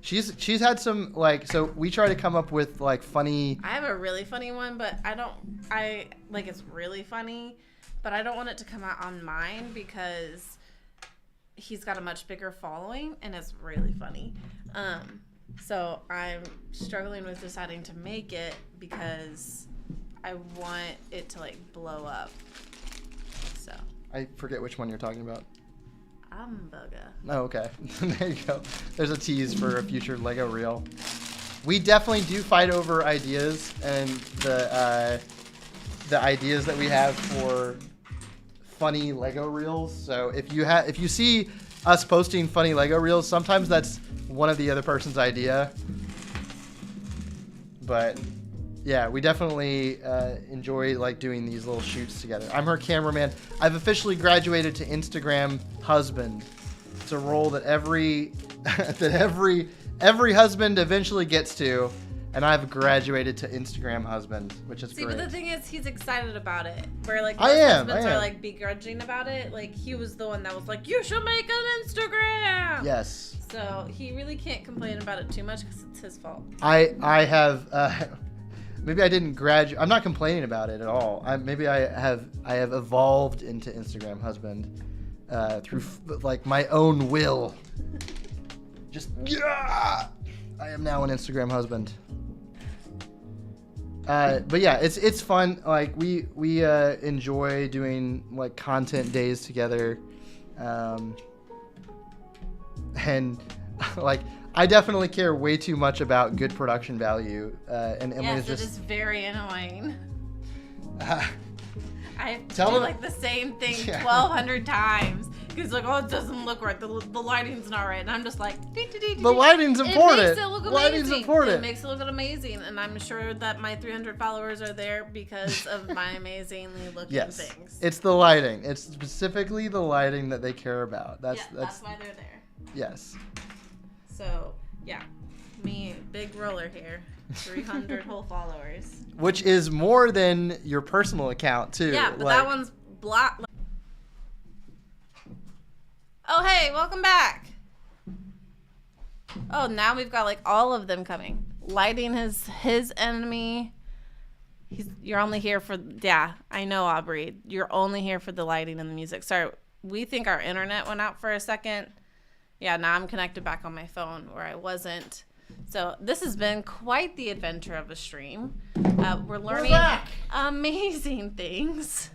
she's had some so we try to come up with funny. I have a really funny one, but it's really funny, but I don't want it to come out on mine because he's got a much bigger following and it's really funny. So I'm struggling with deciding to make it because I want it to blow up. So I forget which one you're talking about. Hamburger. Oh, okay. There you go. There's a tease for a future Lego reel. We definitely do fight over ideas, and the ideas that we have for funny Lego reels. So if you see us posting funny Lego reels, sometimes that's one of the other person's idea. But yeah, we definitely enjoy like doing these little shoots together. I'm her cameraman. I've officially graduated to Instagram husband. It's a role that every husband eventually gets to, and I've graduated to Instagram husband, which is great. See, but the thing is, he's excited about it. Where like I am. are like begrudging about it. Like he was the one that was like, "You should make an Instagram." Yes. So he really can't complain about it too much because it's his fault. I have maybe I didn't graduate. I'm not complaining about it at all. Maybe I have evolved into Instagram husband through like my own will. Just yeah, I am now an Instagram husband. But yeah, it's fun. Like we enjoy doing like content days together, and like I definitely care way too much about good production value. And Emily is just it is very annoying. I do like the same thing 1,200 times. He's like, oh, it doesn't look right. The lighting's not right. And I'm just like, the lighting's important. It makes it look amazing. Lighting's important. It makes it look amazing. And I'm sure that my 300 followers are there because of my amazingly looking things. It's the lighting. It's specifically the lighting that they care about. That's why they're there. Yes. So, yeah. Me, big roller here. 300 whole followers. Which is more than your personal account, too. Yeah, but that one's blocked. Oh, hey, welcome back. Oh, now we've got like all of them coming. Lighting his enemy. You're only here for, I know, Aubrey. You're only here for the lighting and the music. Sorry, we think our internet went out for a second. Yeah, now I'm connected back on my phone where I wasn't. So this has been quite the adventure of a stream. We're learning amazing things.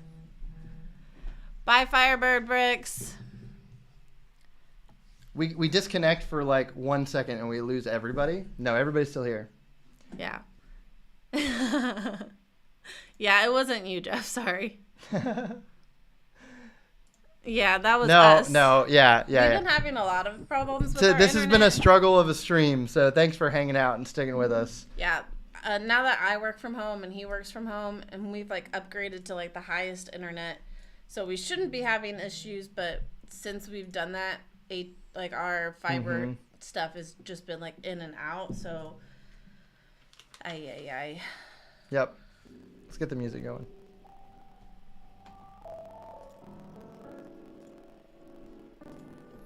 Bye, Firebird Bricks. We disconnect for like 1 second and we lose everybody. No, everybody's still here. Yeah. Yeah, it wasn't you, Jeff. Sorry. Yeah, that was us. No, yeah. We've been having a lot of problems with our This internet. has been a struggle of a stream, so thanks for hanging out and sticking with us. Yeah. Now that I work from home and he works from home, and we've like upgraded to like the highest internet, so we shouldn't be having issues, but since we've done that, like our fiber stuff has just been like in and out, so Yep. Let's get the music going.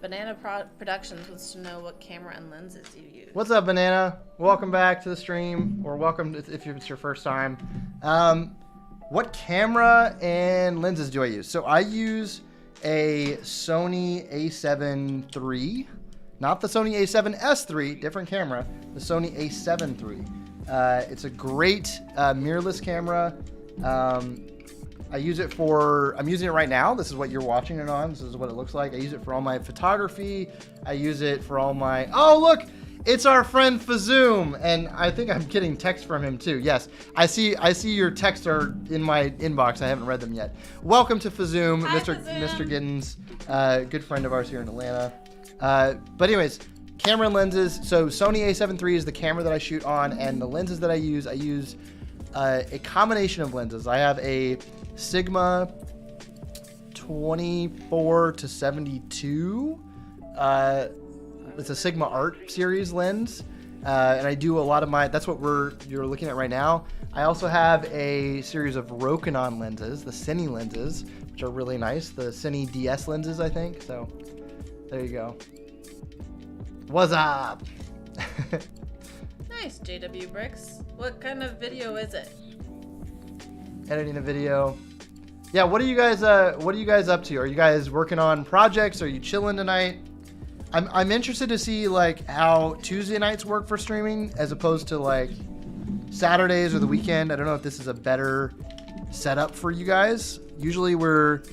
Banana Productions wants to know what camera and lenses you use. What's up, Banana? Welcome back to the stream, or welcome if it's your first time. What camera and lenses do I use? So I use a Sony a7 III, not the Sony a7S III, different camera, the Sony a7 III. It's a great mirrorless camera. I use it I'm using it right now. This is what you're watching it on. This is what it looks like. I use it for all my photography. I use it for all my, oh look, it's our friend Fazoom. And I think I'm getting text from him too. Yes, I see your texts are in my inbox. I haven't read them yet. Welcome to Fazoom, Hi, Mr. Fazoom. Mr. Giddens, good friend of ours here in Atlanta. But anyways, camera and lenses. So Sony a7 III is the camera that I shoot on, and the lenses that I use a combination of lenses. I have a Sigma 24-72. It's a Sigma Art series lens, and I do a lot of that's what you're looking at right now. I also have a series of Rokinon lenses, the Cine lenses, which are really nice. The Cine DS lenses, I think. So there you go. What's up? Nice, BoujeeBricks. What kind of video is it? Editing a video. Yeah, what are you guys up to? Are you guys working on projects? Are you chilling tonight? I'm interested to see like how Tuesday nights work for streaming as opposed to like Saturdays or the weekend. I don't know if this is a better setup for you guys. Usually we're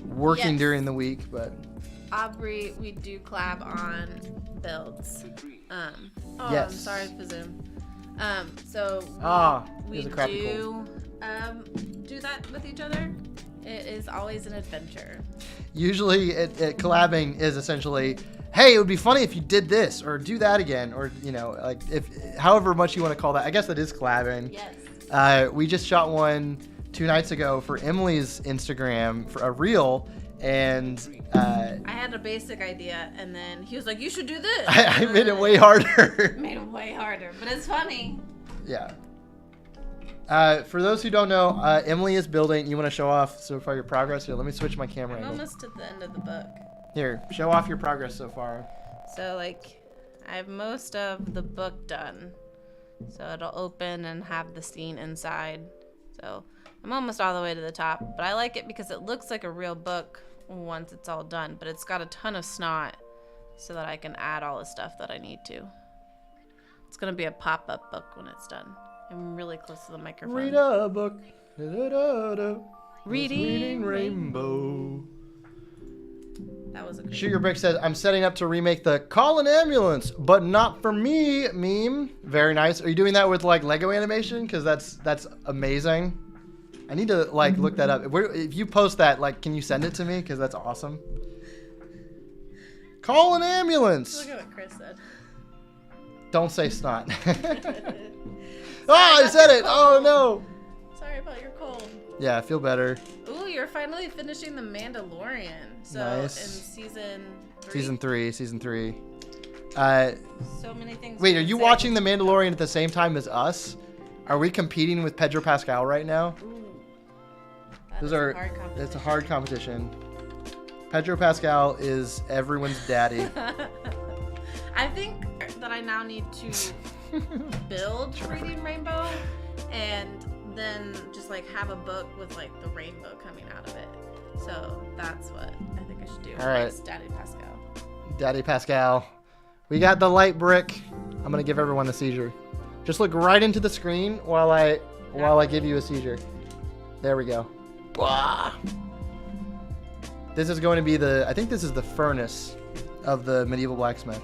working during the week, but Aubrey, we do collab on builds. Yes. I'm sorry for Zoom. So we do that with each other. It is always an adventure. Usually, collabing is essentially, hey, it would be funny if you did this or do that again, or like if however much you want to call that. I guess that is collabing. Yes. We just shot one 2 nights ago for Emily's Instagram for a reel, and I had a basic idea, and then he was like, "You should do this." I made it way harder. Made it way harder, but it's funny. Yeah. For those who don't know, Emily is building. You want to show off so far your progress? Here, let me switch my camera I'm angle. almost at the end of the book. Here, show off your progress so far. So, like, I have most of the book done. So it'll open and have the scene inside. So I'm almost all the way to the top. But I like it because it looks like a real book once it's all done. But it's got a ton of snot so that I can add all the stuff that I need to. It's going to be a pop-up book when it's done. I'm really close to the microphone. Read a book. Da-da-da-da. Reading Rainbow. That was a good BoujeeBricks says, I'm setting up to remake the Call an Ambulance, but not for me meme. Very nice. Are you doing that with like Lego animation? Because that's amazing. I need to like look that up. If you post that, like, can you send it to me? Because that's awesome. Call an ambulance. Look at what Chris said. Don't say snot. I said it. Oh no. Sorry about your cold. Yeah, I feel better. Ooh, you're finally finishing The Mandalorian. So nice. In season 3. Season 3. So many things. Wait, are you watching The Mandalorian at the same time as us? Are we competing with Pedro Pascal right now? Ooh, It's a hard competition. Pedro Pascal is everyone's daddy. I think that I now need to build Reading Rainbow and then just like have a book with like the rainbow coming out of it. So that's what I think I should do. All right. Daddy Pascal. Daddy Pascal. We got the light brick. I'm gonna give everyone a seizure. Just look right into the screen while I give you a seizure. There we go. Blah. This is going to be I think this is the furnace of the medieval blacksmith.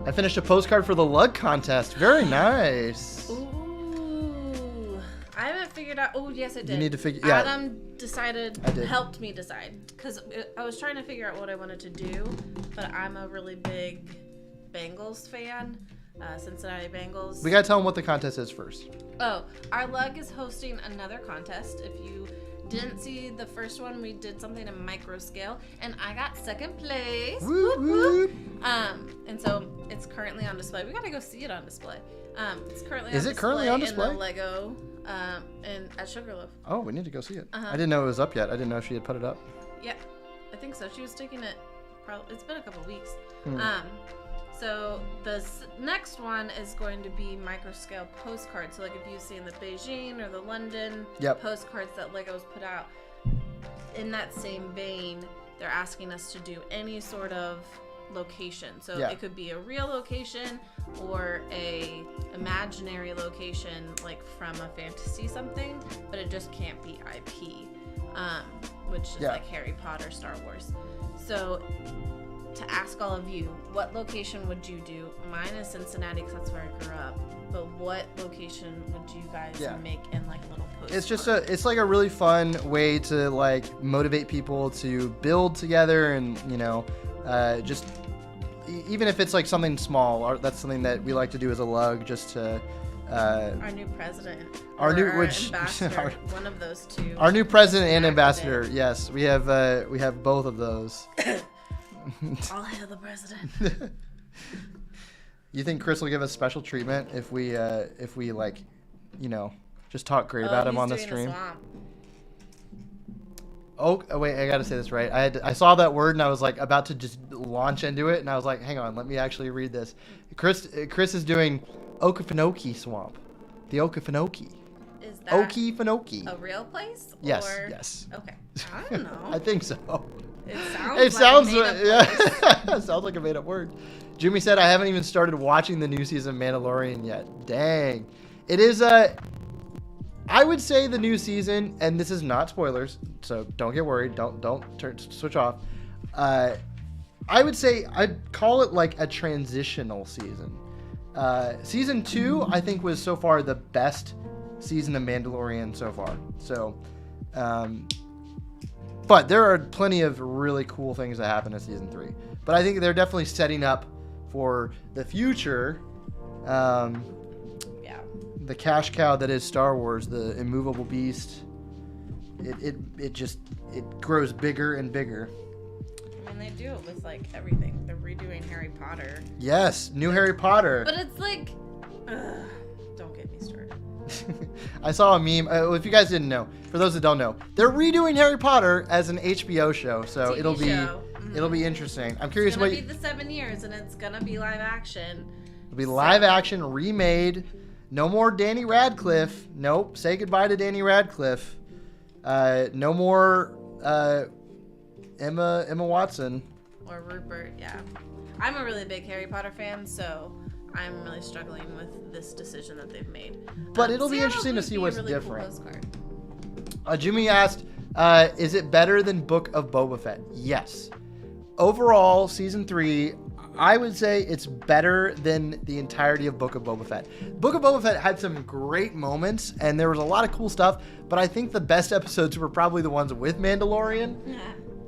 I finished a postcard for the lug contest. Very nice. Ooh. I haven't figured out. Oh, yes, I did. You need to figure. Yeah. Adam helped me decide. Because I was trying to figure out what I wanted to do. But I'm a really big Bengals fan. Cincinnati Bengals. We got to tell them what the contest is first. Oh, our lug is hosting another contest. If you didn't see the first one, we did something in micro scale, and I got second place. Whoop, whoop. And so it's currently on display. We gotta go see it on display. It's currently is on it currently on display in the Lego and at Sugarloaf. Oh, we need to go see it. I didn't know it was up yet. I didn't know if she had put it up. Yeah, I think so. She was taking it. It's been a couple weeks. So the next one is going to be micro-scale postcards. So like if you've seen the Beijing or the London postcards that Lego's put out, in that same vein, they're asking us to do any sort of location. So it could be a real location or a imaginary location, like from a fantasy something, but it just can't be IP, which is like Harry Potter, Star Wars. So to ask all of you, what location would you do? Mine is Cincinnati because that's where I grew up. But what location would you guys make in like a little postcard? It's like a really fun way to like motivate people to build together, and just even if it's like something small. That's something that we like to do as a lug, just to. Our new president. Our new ambassador, one of those two. Our new president and ambassador. Yes, we have both of those. I'll hail the president. You think Chris will give us special treatment if we like, just talk great about him on the stream? Oh wait, I gotta say this right. I saw that word and I was like about to just launch into it, and I was like, hang on, let me actually read this. Chris is doing Okefenokee Swamp. The Okefenokee. Is that Okefenokee. a real place? Yes. Or... Yes. Okay. I don't know. I think so. It sounds it sounds like a made up word. Jimmy said, I haven't even started watching the new season of Mandalorian yet. Dang. It is I would say the new season, and this is not spoilers, so don't get worried. Don't switch off. I would say I'd call it like a transitional season. Season 2, I think, was so far the best season of Mandalorian so far. So, but there are plenty of really cool things that happen in season 3. But I think they're definitely setting up for the future. The cash cow that is Star Wars, the immovable beast. It grows bigger and bigger. I mean, they do it with like everything. They're redoing Harry Potter. Yes, new Harry Potter. But it's like, don't get me started. I saw a meme. If you guys didn't know, for those that don't know, they're redoing Harry Potter as an HBO show, so it'll be interesting. I'm curious what. It's gonna be the 7 years, and it's gonna be live action. It'll be live action, remade. No more Danny Radcliffe. Nope. Say goodbye to Danny Radcliffe. No more Emma Watson. Or Rupert, yeah. I'm a really big Harry Potter fan, so I'm really struggling with this decision that they've made. But it'll be interesting to see what's really different. Cool Jimmy asked, is it better than Book of Boba Fett? Yes. Overall, season 3, I would say it's better than the entirety of Book of Boba Fett. Book of Boba Fett had some great moments, and there was a lot of cool stuff, but I think the best episodes were probably the ones with Mandalorian. Yeah.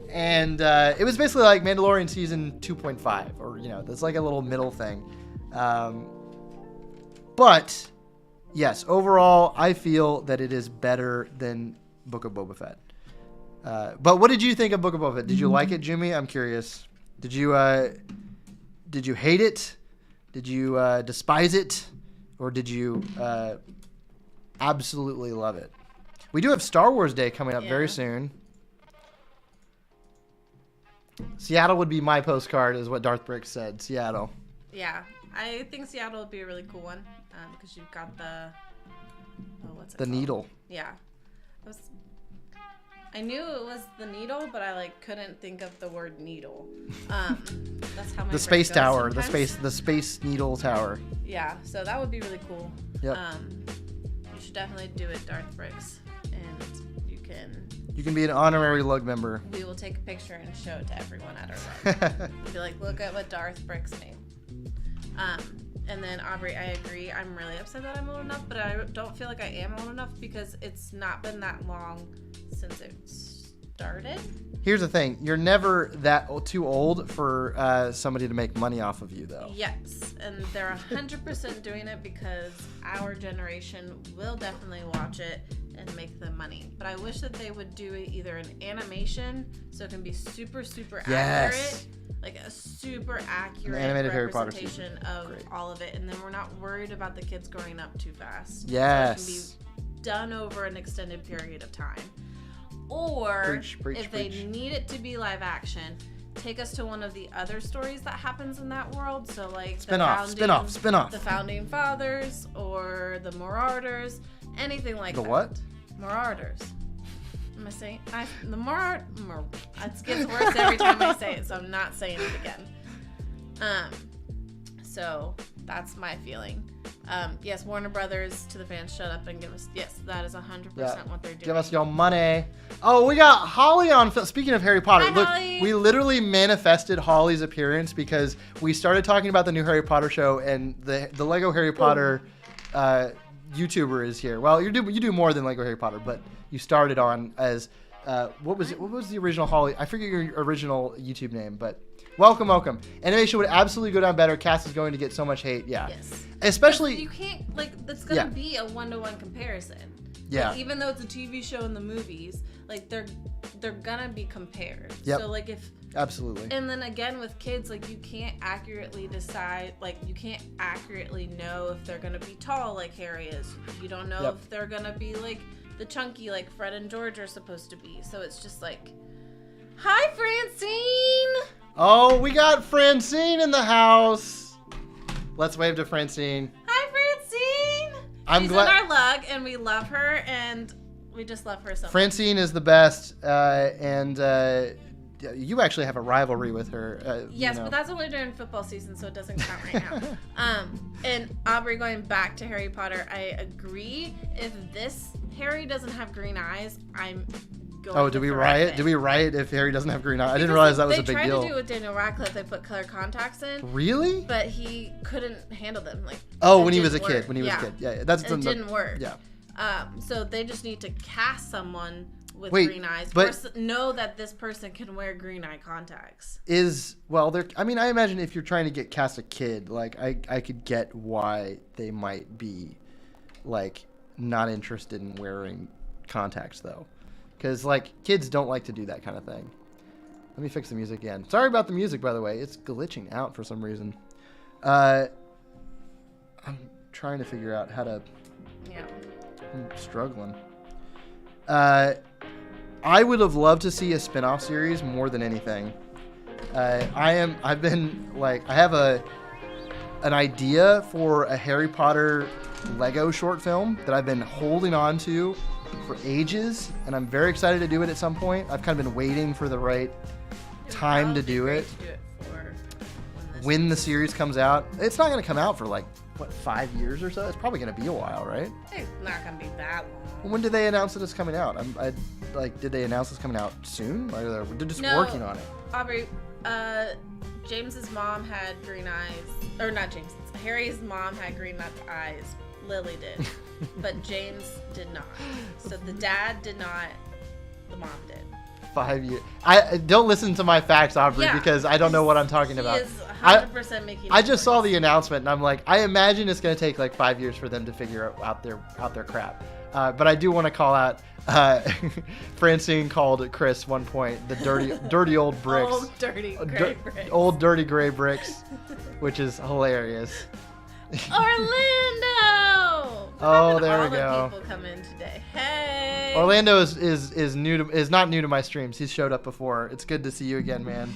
And it was basically like Mandalorian season 2.5, or, that's like a little middle thing. But, yes, overall, I feel that it is better than Book of Boba Fett. But what did you think of Book of Boba Fett? Did you like it, Jimmy? I'm curious. Did you hate it? Did you despise it? Or did you absolutely love it? We do have Star Wars Day coming up very soon. Seattle would be my postcard, is what Darth Bricks said. Seattle. Yeah, I think Seattle would be a really cool one because you've got the what's it the called? Needle. Yeah, I knew it was the Needle, but I couldn't think of the word needle. That's how my the space tower, sometimes. the space needle tower. Yeah, so that would be really cool. Yep. You should definitely do it, Darth Bricks, and you can be an honorary lug member. We will take a picture and show it to everyone at our wedding. Be like, look at what Darth Bricks made. And then Aubrey, I agree. I'm really upset that I'm old enough, but I don't feel like I am old enough because it's not been that long since it started. Here's the thing. You're never too old for somebody to make money off of you, though. Yes, and they're 100% doing it because our generation will definitely watch it and make the money. But I wish that they would do either an animation so it can be super accurate, like a super accurate animated representation of all of it, and then we're not worried about the kids growing up too fast. Yes. So it can be done over an extended period of time. Or if they need it to be live action, take us to one of the other stories that happens in that world. So like spin-off. The Founding Fathers or the Marauders, anything like that. The what? Marauders. Am I saying the it gets worse every time I say it, so I'm not saying it again. So that's my feeling. Yes, Warner Brothers, to the fans, shut up and give us. Yes, that is 100% what they're doing. Give us your money. Oh, we got Holly on. Speaking of Harry Potter, Hi, look, Holly. We literally manifested Holly's appearance because we started talking about the new Harry Potter show, and the Lego Harry Potter YouTuber is here. Well, you do more than Lego Harry Potter, but you started on as what was the original Holly? I forget your original YouTube name, but. Welcome. Animation would absolutely go down better. Cast is going to get so much hate. Yeah. Yes. Especially. You can't that's gonna be a 1-to-1 comparison. Yeah. Like, even though it's a TV show in the movies, they're gonna be compared. Yep. So if. Absolutely. And then again with kids, you can't accurately decide. You can't accurately know if they're gonna be tall like Harry is. You don't know if they're gonna be the chunky like Fred and George are supposed to be. So it's just hi Francine. Oh, we got Francine in the house. Let's wave to Francine. Hi, Francine. She's in our lug, and we love her, and we just love her so much. Francine is the best, and you actually have a rivalry with her. Yes, but that's only during football season, so it doesn't count right now. And Aubrey, going back to Harry Potter, I agree. If this Harry doesn't have green eyes, I'm going. Oh, do we riot? Do we riot if Harry doesn't have green eyes? I didn't realize that was a big deal. They tried to do it with Daniel Radcliffe. They put color contacts in. Really? But he couldn't handle them. Like. Oh, when he was a kid. When he was a kid. Yeah, it didn't work. Yeah. So they just need to cast someone with green eyes. But know that this person can wear green eye contacts. I mean, I imagine if you're trying to cast a kid, like I could get why they might be like not interested in wearing contacts though, because like kids don't like to do that kind of thing. Let me fix the music again. Sorry about the music, by the way. It's glitching out for some reason. I'm trying to figure out how to. Yeah. I'm struggling. I would have loved to see a spin-off series more than anything. I have an idea for a Harry Potter Lego short film that I've been holding on to for ages, and I'm very excited to do it at some point. I've kind of been waiting for the right time to do it. When the series comes out. It's not going to come out for 5 years or so? It's probably going to be a while, right? It's not going to be that long. When did they announce that it's coming out? Did they announce it's coming out soon? Or they're just working on it? Aubrey, James's mom had green eyes. Or not James. Harry's mom had green eyes. Lily did. But James did not. So the dad did not. The mom did. 5 years. I don't listen to my facts, Aubrey, because I don't know what I'm talking about. He is 100% making. I just saw the announcement and I'm like, I imagine it's going to take 5 years for them to figure out their crap. But I do want to call out Francine called Chris one point the dirty old bricks. Old dirty gray bricks, which is hilarious. Orlando. Oh, there we go. People come in today. Hey. Orlando is not new to my streams. He's showed up before. It's good to see you again, man.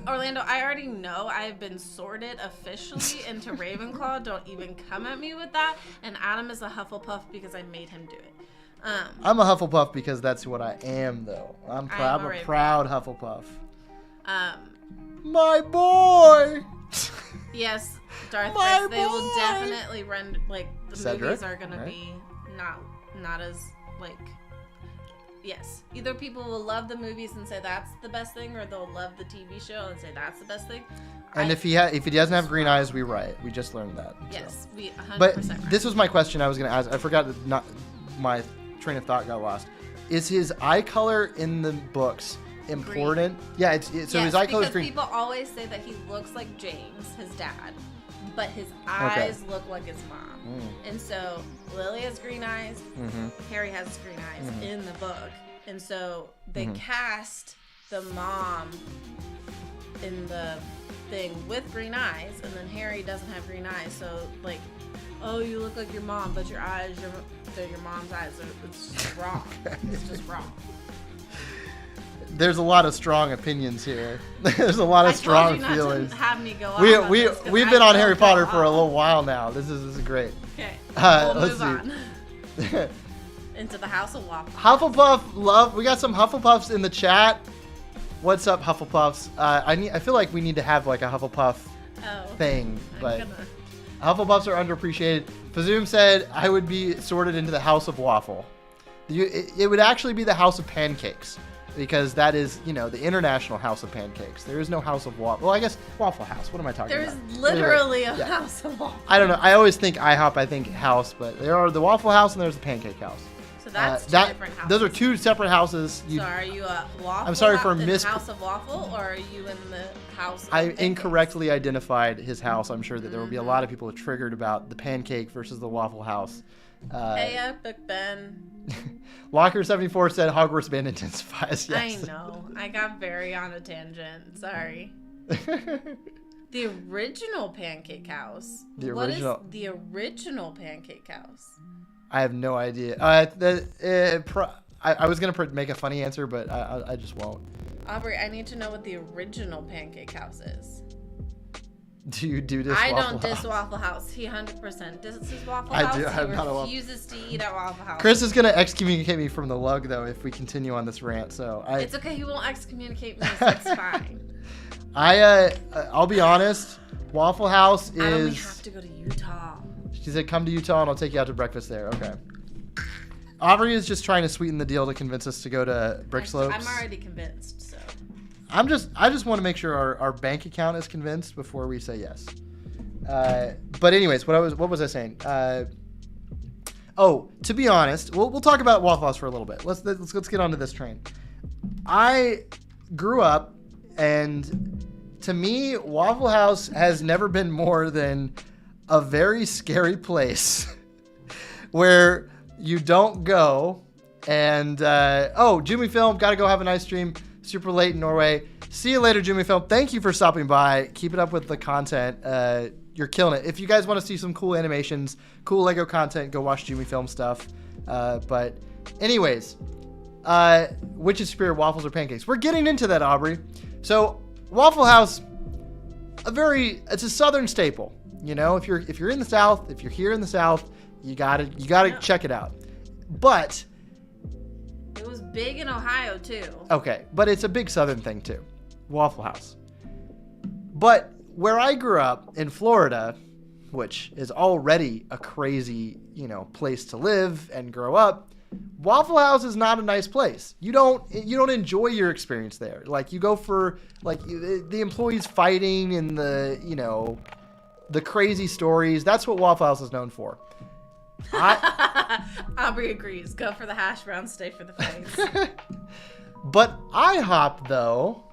Orlando, I already know I've been sorted officially into Ravenclaw. Don't even come at me with that. And Adam is a Hufflepuff because I made him do it. I'm a Hufflepuff because that's what I am, though. I'm a proud Hufflepuff. My boy. Yes, Darth Vader. They will definitely run the Cedric, movies are gonna be not as yes. Either people will love the movies and say that's the best thing, or they'll love the TV show and say that's the best thing. And if he doesn't have green eyes, we riot. We just learned that. Yes, so. We 100%. But this was my question. I was gonna ask. I forgot that my train of thought got lost. Is his eye color in the books important? Green. Yeah, his eye color is green. People always say that he looks like James, his dad, but his eyes look like his mom. And so Lily has green eyes, Harry has green eyes in the book, and so they cast the mom in the thing with green eyes, and then Harry doesn't have green eyes, so oh, you look like your mom, but your eyes, they're your mom's eyes. It's just wrong. It's just wrong. There's a lot of strong opinions here. There's a lot of strong feelings. To have me go on we've been on Harry Potter for a little while now. This is great. Okay. We'll move on. Into the House of Waffle. Hufflepuff love. We got some Hufflepuffs in the chat. What's up, Hufflepuffs? I feel like we need to have a Hufflepuff thing, but Hufflepuffs are underappreciated. Fazoom said I would be sorted into the House of Waffle. It would actually be the House of Pancakes. Because that is, the international House of Pancakes. There is no House of Waffle. Well, I guess Waffle House. What am I talking about? There's literally a House of Waffle. I don't know. I always think IHOP, I think House, but there are the Waffle House and there's the Pancake House. So that's two different houses. Those are two separate houses. So are you a Waffle? I'm sorry for in the House of Waffle, or are you in the House of I incorrectly identified his house. I'm sure that there will be a lot of people triggered about the Pancake versus the Waffle House. Hey, Epic Ben. Locker74 said Hogwarts band intensifies. Yes. I know. I got very on a tangent. Sorry. The original Pancake House. What is the original Pancake House? I have no idea. I was going to make a funny answer, but I just won't. Aubrey, I need to know what the original Pancake House is. Do you do this? I don't diss Waffle House. He 100% disses Waffle House. I do. He refuses to eat at Waffle House. Chris is gonna excommunicate me from the lug though if we continue on this rant. So it's okay. He won't excommunicate me. So it's fine. I'll be honest. Waffle House is. Adam, we have to go to Utah. She said, "Come to Utah and I'll take you out to breakfast there." Okay. Aubrey is just trying to sweeten the deal to convince us to go to Brick Slopes. I'm already convinced, so. I just want to make sure our bank account is convinced before we say yes. But anyways, what was I saying? To be honest, we'll talk about Waffle House for a little bit. Let's get onto this train. I grew up, and to me, Waffle House has never been more than a very scary place where you don't go. And Jimmy Film, got to go have a nice stream. Super late in Norway. See you later, Jimmy Film. Thank you for stopping by. Keep it up with the content. You're killing it. If you guys want to see some cool animations, cool Lego content, go watch Jimmy Film stuff. But anyways, which is superior, waffles or pancakes? We're getting into that, Aubrey. So Waffle House, it's a Southern staple. You know, if you're in the South, if you're here in the South, you gotta check it out. But it was big in Ohio too. Okay, but it's a big Southern thing too, Waffle House. But where I grew up in Florida, which is already a crazy, place to live and grow up, Waffle House is not a nice place. You don't enjoy your experience there. Like, you go for the employees fighting and the crazy stories. That's what Waffle House is known for. Aubrey agrees. Go for the hash browns, stay for the fights. But IHOP, though,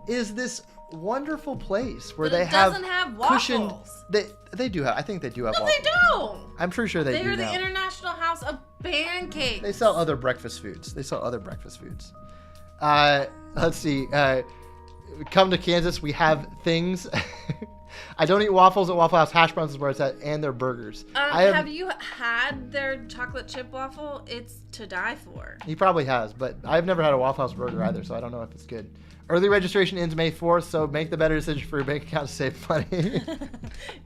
is this wonderful place where they have doesn't have waffles. Cushioned, they do have. I think they do have. No, waffles. they don't. I'm pretty sure they do. They're the now. International House of Pancakes. They sell other breakfast foods. Let's see. Come to Kansas. We have things. I don't eat waffles at Waffle House. Hash browns is where it's at, and their burgers. Have you had their chocolate chip waffle? It's to die for. He probably has, but I've never had a Waffle House burger either, so I don't know if it's good. Early registration ends May 4th, so make the better decision for your bank account to save money.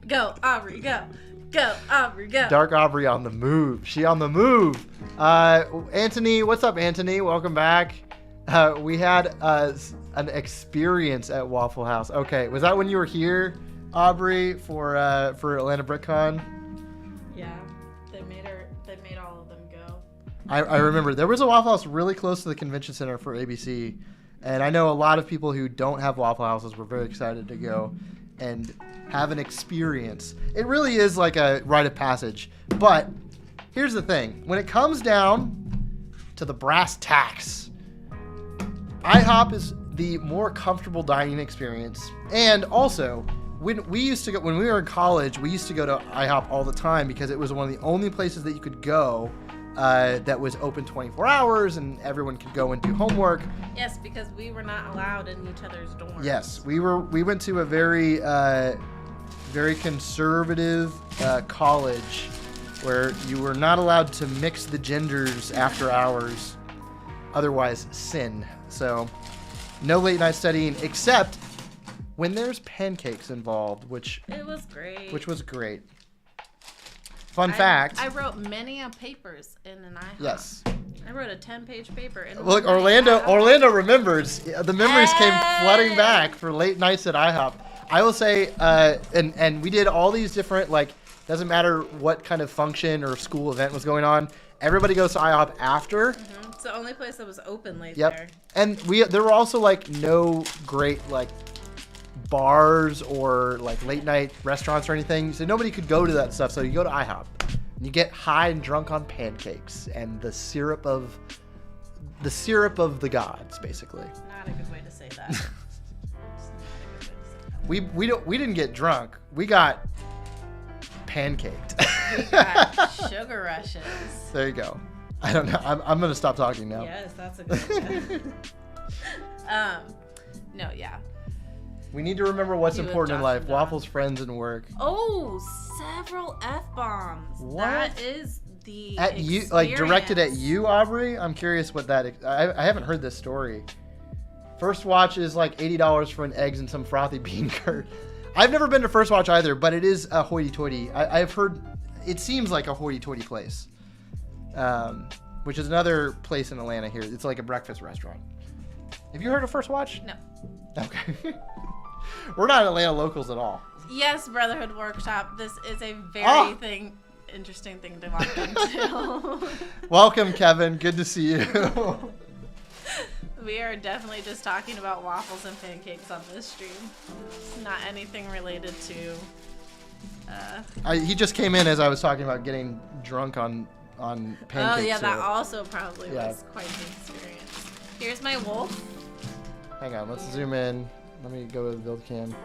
Go, Aubrey, go. Go, Aubrey, go. Dark Aubrey on the move. She on the move. Anthony, what's up, Anthony? Welcome back. We had an experience at Waffle House. Okay, was that when you were here, Aubrey, for Atlanta BrickCon? Yeah, they made all of them go. I remember there was a Waffle House really close to the convention center for ABC, and I know a lot of people who don't have Waffle Houses were very excited to go and have an experience. It really is like a rite of passage. But here's the thing: when it comes down to the brass tacks, IHOP is the more comfortable dining experience, and also. When we were in college, we used to go to IHOP all the time because it was one of the only places that you could go that was open 24 hours and everyone could go and do homework. Yes, because we were not allowed in each other's dorms. Yes, we went to a very, very conservative college where you were not allowed to mix the genders after hours, otherwise sin. So no late night studying except when there's pancakes involved, which was great. Fun fact. I wrote many papers in an IHOP. Yes. I wrote a 10-page paper. Look, Orlando remembers. The memories came flooding back for late nights at IHOP. I will say, and we did all these different, doesn't matter what kind of function or school event was going on. Everybody goes to IHOP after. Mm-hmm. It's the only place that was open late there. Yep. And there were also no great bars or late night restaurants or anything, so nobody could go to that stuff. So you go to IHOP and you get high and drunk on pancakes and the syrup of the gods, basically. Not a good way to say that. We didn't get drunk. We got pancaked. We got sugar rushes. There you go. I don't know. I'm gonna stop talking now. Yes, that's a good idea. No, yeah. We need to remember what's important in life. Waffles, friends, and work. Oh, several F-bombs. What? That is the at experience. You, directed at you, Aubrey? I'm curious what that... I haven't heard this story. First Watch is $80 for an eggs and some frothy bean curd. I've never been to First Watch either, but it is a hoity-toity. I've heard... It seems like a hoity-toity place. Which is another place in Atlanta here. It's like a breakfast restaurant. Have you heard of First Watch? No. Okay. We're not Atlanta locals at all. Yes, Brotherhood Workshop. This is a very thing. interesting thing to walk into. Welcome, Kevin. Good to see you. We are definitely just talking about waffles and pancakes on this stream. Not anything related to... he just came in as I was talking about getting drunk on pancakes. Oh, yeah, that also probably was quite the experience. Here's my wolf. Hang on, let's zoom in. Let me go to the build cam.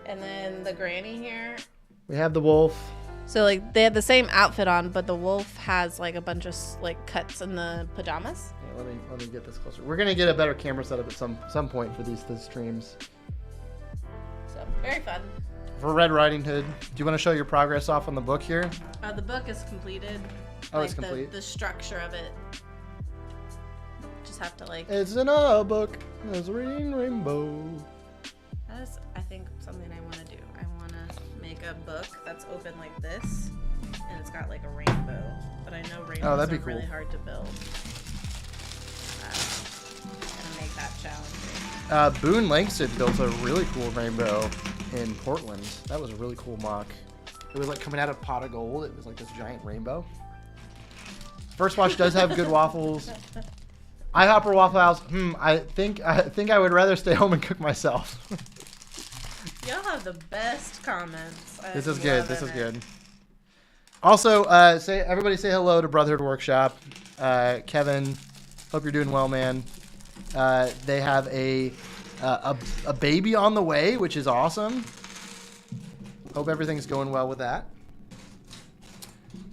And then the granny here. We have the wolf. So, like, they have the same outfit on, but the wolf has, like, a bunch of, like, cuts in the pajamas. Yeah, let me get this closer. We're going to get a better camera setup at some point for these streams. So, very fun. For Red Riding Hood, do you want to show your progress off on the book here? The book is completed. Oh, it's complete? The structure of it. Just have to, like... It's in a book. There's a rainbow. That is, I think, something I want to do. I want to make a book that's open like this, and it's got, like, a rainbow. But I know rainbows are really hard to build. I'm going to make that challenging. Boone Langston built a really cool rainbow in Portland. That was a really cool mock. It was like coming out of pot of gold. It was like this giant rainbow. First Watch does have good waffles. IHOP or Waffle House? I think I would rather stay home and cook myself. Y'all have the best comments. This is good. This is good. Also, everybody say hello to Brotherhood Workshop. Kevin, hope you're doing well, man. They have a baby on the way, which is awesome. Hope everything's going well with that.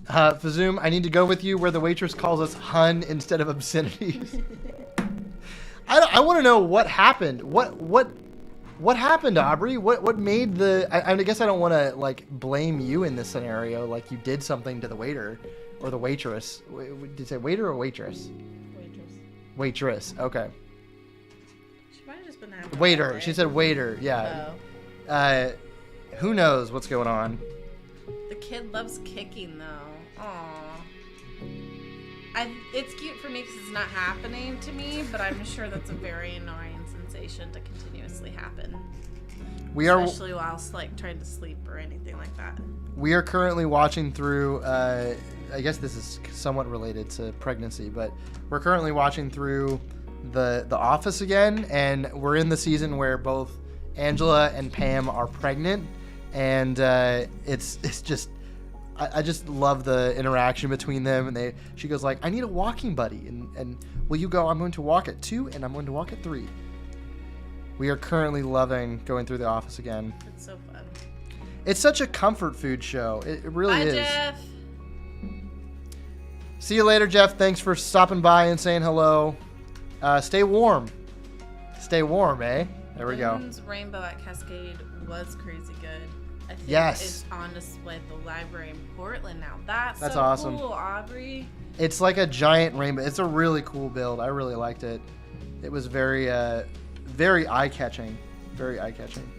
Fazoom, I need to go with you where the waitress calls us hun instead of obscenities. I want to know what happened. What happened, Aubrey? What made the... I guess I don't want to, like, blame you in this scenario, like you did something to the waiter or the waitress. Did you say waiter or waitress? Waitress. Okay. She might have just been having waiter. She said waiter. Yeah. Oh. Who knows what's going on? The kid loves kicking, though. Aww. It's cute for me because it's not happening to me, but I'm sure that's a very annoying sensation to continuously happen. Especially whilst, like, trying to sleep or anything like that. We are currently watching through, I guess this is somewhat related to pregnancy, but we're currently watching through The Office again, and we're in the season where both Angela and Pam are pregnant, and it's just... I just love the interaction between them, and she goes like, I need a walking buddy, and will you go? I'm going to walk at 2 and I'm going to walk at 3. We are currently loving going through The Office again. It's so fun. It's such a comfort food show. It really is. Bye, Jeff. See you later, Jeff. Thanks for stopping by and saying hello. Stay warm. Stay warm, eh? There we go. Rainbow at Cascade was crazy good. I think it's on display at the library in Portland now. That's so awesome. Cool, Aubrey. It's like a giant rainbow. It's a really cool build. I really liked it. It was very eye-catching. Very eye-catching.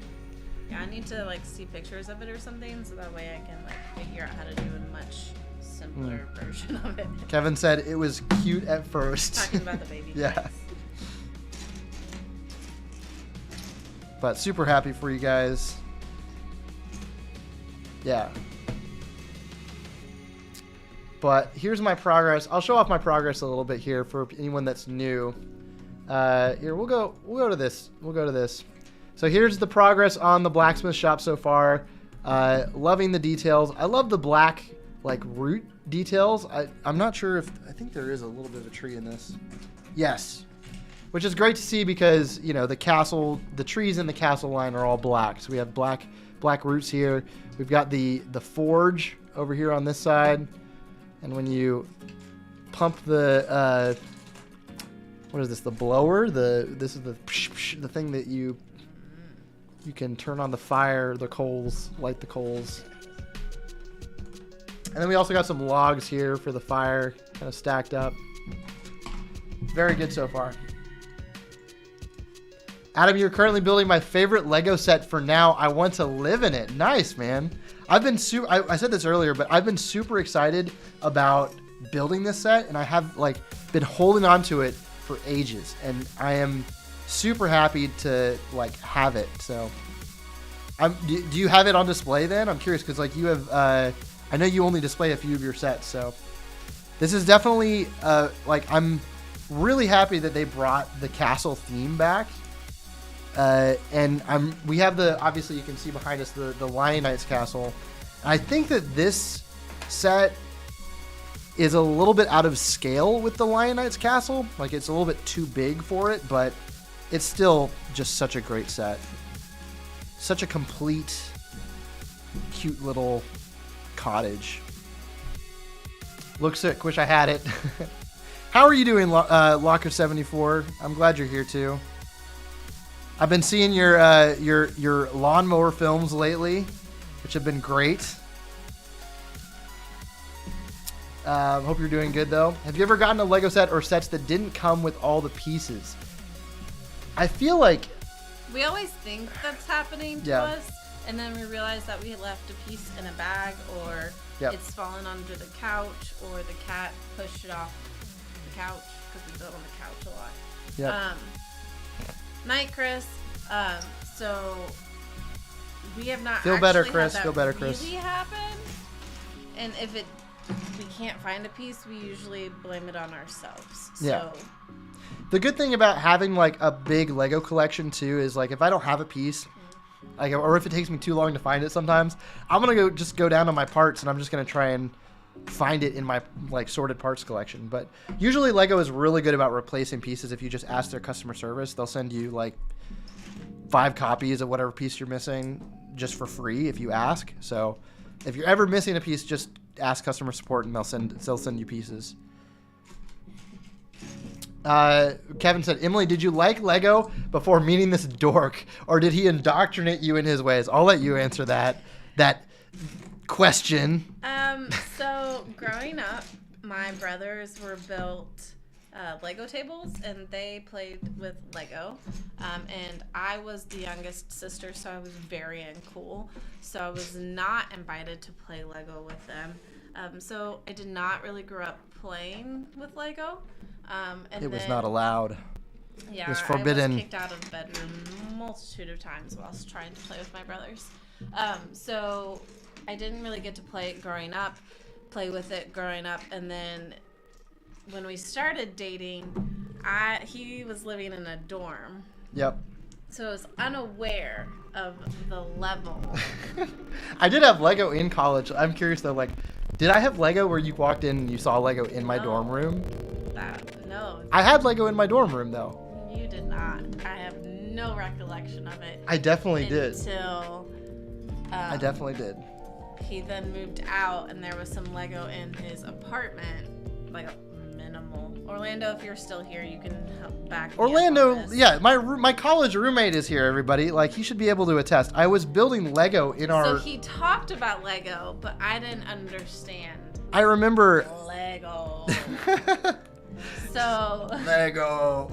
Yeah, I need to, like, see pictures of it or something so that way I can, like, figure out how to do a much simpler version of it. Kevin said it was cute at first. Talking about the baby. Yeah. But super happy for you guys. Yeah. But here's my progress. I'll show off my progress a little bit here for anyone that's new. Here, we'll go to this. We'll go to this. So here's the progress on the blacksmith shop so far. Loving the details. I love the black, like, root details. I'm not sure if... I think there is a little bit of a tree in this. Yes. Which is great to see because, you know, the trees in the castle line are all black. So we have black roots here. We've got the forge over here on this side. And when you pump the... what is this? The blower? This is the thing that you can turn on the fire, the coals, light the coals. And then we also got some logs here for the fire, kind of stacked up. Very good so far. Adam, you're currently building my favorite Lego set for now. I want to live in it. Nice, man. I've been I said this earlier, but I've been super excited about building this set, and I have, like, been holding on to it for ages, and I am super happy to, like, have it. So do you have it on display then? I'm curious because, like, you have I know you only display a few of your sets, so this is definitely like I'm really happy that they brought the castle theme back. And we have obviously you can see behind us the Lion Knights castle. I think that this set is a little bit out of scale with the Lion Knights castle. Like it's a little bit too big for it, but it's still just such a great set. Such a complete, cute little cottage. Looks sick. Wish I had it. How are you doing, Locker74? I'm glad you're here too. I've been seeing your lawnmower films lately, which have been great. Hope you're doing good though. Have you ever gotten a Lego set or sets that didn't come with all the pieces? I feel like we always think that's happening to us, and then we realize that we left a piece in a bag, or it's fallen under the couch, or the cat pushed it off the couch because we built on the couch a lot. Yeah. Night, Chris. So we have not feel better, Chris. Feel better, Chris. Really happen. And if we can't find a piece, we usually blame it on ourselves. Yeah. So the good thing about having like a big Lego collection too is like if I don't have a piece, like or if it takes me too long to find it, sometimes I'm gonna go down to my parts and I'm just gonna try and find it in my like sorted parts collection. But usually Lego is really good about replacing pieces. If you just ask their customer service, they'll send you like 5 copies of whatever piece you're missing just for free if you ask. So if you're ever missing a piece, just ask customer support and they'll send you pieces. Kevin said, Emily, did you like Lego before meeting this dork, or did he indoctrinate you in his ways? I'll let you answer that question. So growing up, my brothers were built Lego tables, and they played with Lego. And I was the youngest sister, so I was very uncool. So I was not invited to play Lego with them. So I did not really grow up playing with Lego. And it was not allowed. Yeah, it was forbidden. I was kicked out of the bedroom a multitude of times while I was trying to play with my brothers. So I didn't really get to play it growing up, and then when we started dating, he was living in a dorm. Yep. So I was unaware of the level. I did have Lego in college. I'm curious though, like, did I have Lego where you walked in and you saw Lego in my dorm room? No. I had Lego in my dorm room though. You did not. I have no recollection of it. I definitely did. Until I definitely did. He then moved out and there was some Lego in his apartment, like minimal. Orlando, if you're still here, you can help back. Orlando, yeah, my college roommate is here. Everybody, like, he should be able to attest. I was building Lego in our. So he talked about Lego, but I didn't understand. I remember. Lego. So. Lego.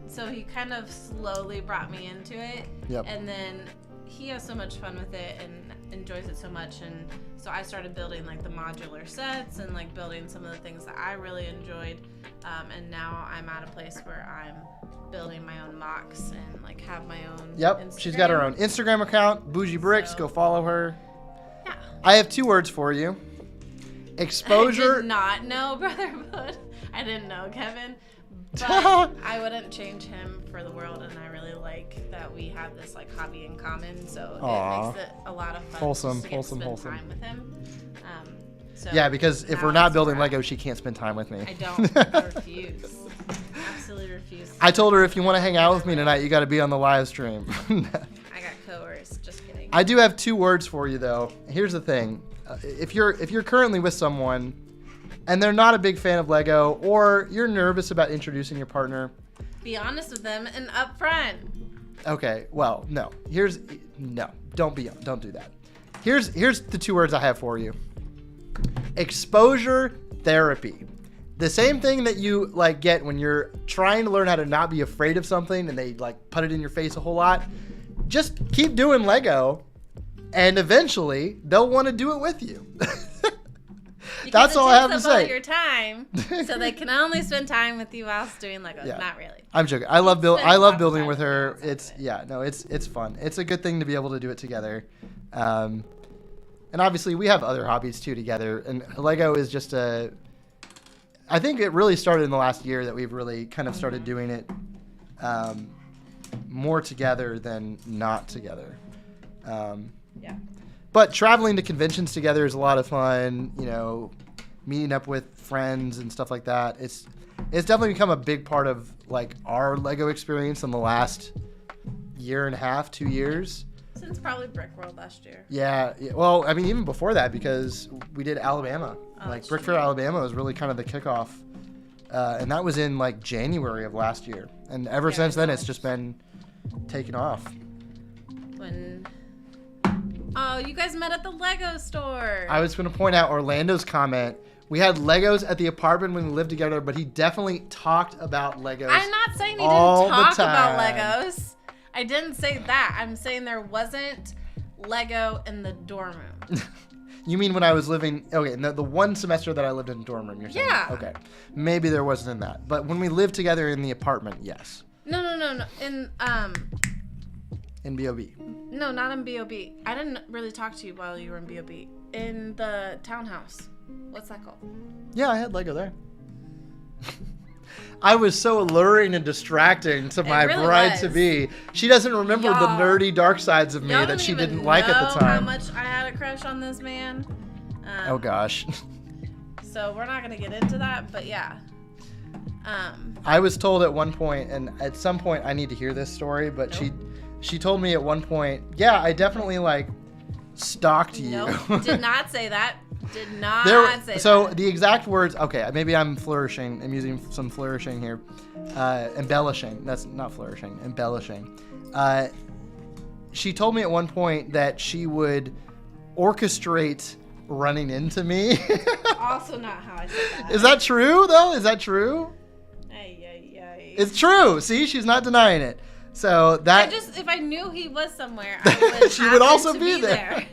So he kind of slowly brought me into it. Yep. And then he has so much fun with it and enjoys it so much, and so I started building like the modular sets and like building some of the things that I really enjoyed, and now I'm at a place where I'm building my own mocks and like have my own Instagram. She's got her own Instagram account, BoujeeBricks. So, go follow her. Yeah. I have 2 words for you. Exposure. I did not know Brotherhood. I didn't know Kevin. But I wouldn't change him for the world, and I really like that we have this like hobby in common. So it makes it a lot of fun. Wholesome. Time with him. So yeah, because if we're not building Lego, she can't spend time with me. I don't. I refuse. Absolutely refuse. I told her if you want to hang out with me tonight, you got to be on the live stream. I got coerced. Just kidding. I do have 2 words for you though. Here's the thing: if you're currently with someone and they're not a big fan of Lego, or you're nervous about introducing your partner, be honest with them and upfront. Okay, well, no. Don't do that. Here's the 2 words I have for you. Exposure therapy. The same thing that you like get when you're trying to learn how to not be afraid of something and they like put it in your face a whole lot. Just keep doing Lego and eventually they'll want to do it with you. You That's all I have to say. All your time, so they can only spend time with you whilst doing Legos. Yeah. Not really. I'm joking. I love building with her. It's fun. It's a good thing to be able to do it together. And obviously we have other hobbies too together. And Lego is just I think it really started in the last year that we've really kind of started doing it more together than not together. Yeah. But traveling to conventions together is a lot of fun. You know, meeting up with friends and stuff like that. It's definitely become a big part of like our Lego experience in the last year and a half, 2 years. Since probably Brick World last year. Yeah. Well, I mean, even before that, because we did Alabama. Like Brick Fair Alabama was really kind of the kickoff. And that was in like January of last year. And ever since then, it's just been taken off. Oh, you guys met at the Lego store. I was going to point out Orlando's comment. We had Legos at the apartment when we lived together, but he definitely talked about Legos. I'm not saying he didn't talk about Legos. I didn't say that. I'm saying there wasn't Lego in the dorm room. You mean when I was living... Okay, the one semester that I lived in the dorm room, you're saying? Yeah. Okay. Maybe there wasn't in that. But when we lived together in the apartment, yes. No. In B.O.B. No, not in B.O.B. I didn't really talk to you while you were in B.O.B. In the townhouse. What's that called? Yeah, I had Lego there. I was so alluring and distracting to my bride-to-be. She doesn't remember the nerdy dark sides of me that she didn't like at the time. How much I had a crush on this man. Oh, gosh. So we're not going to get into that, but yeah. I was told at one point, and at some point I need to hear this story, but she told me at one point, yeah, I definitely like stalked you. Nope, did not say that. Did not say that. So the exact words, okay, maybe I'm flourishing. I'm using some flourishing here. Embellishing. That's not flourishing. Embellishing. She told me at one point that she would orchestrate running into me. Also not how I said that. Is that true, though? Is that true? It's true. See, she's not denying it. So that... if I knew he was somewhere, I would she would also be there.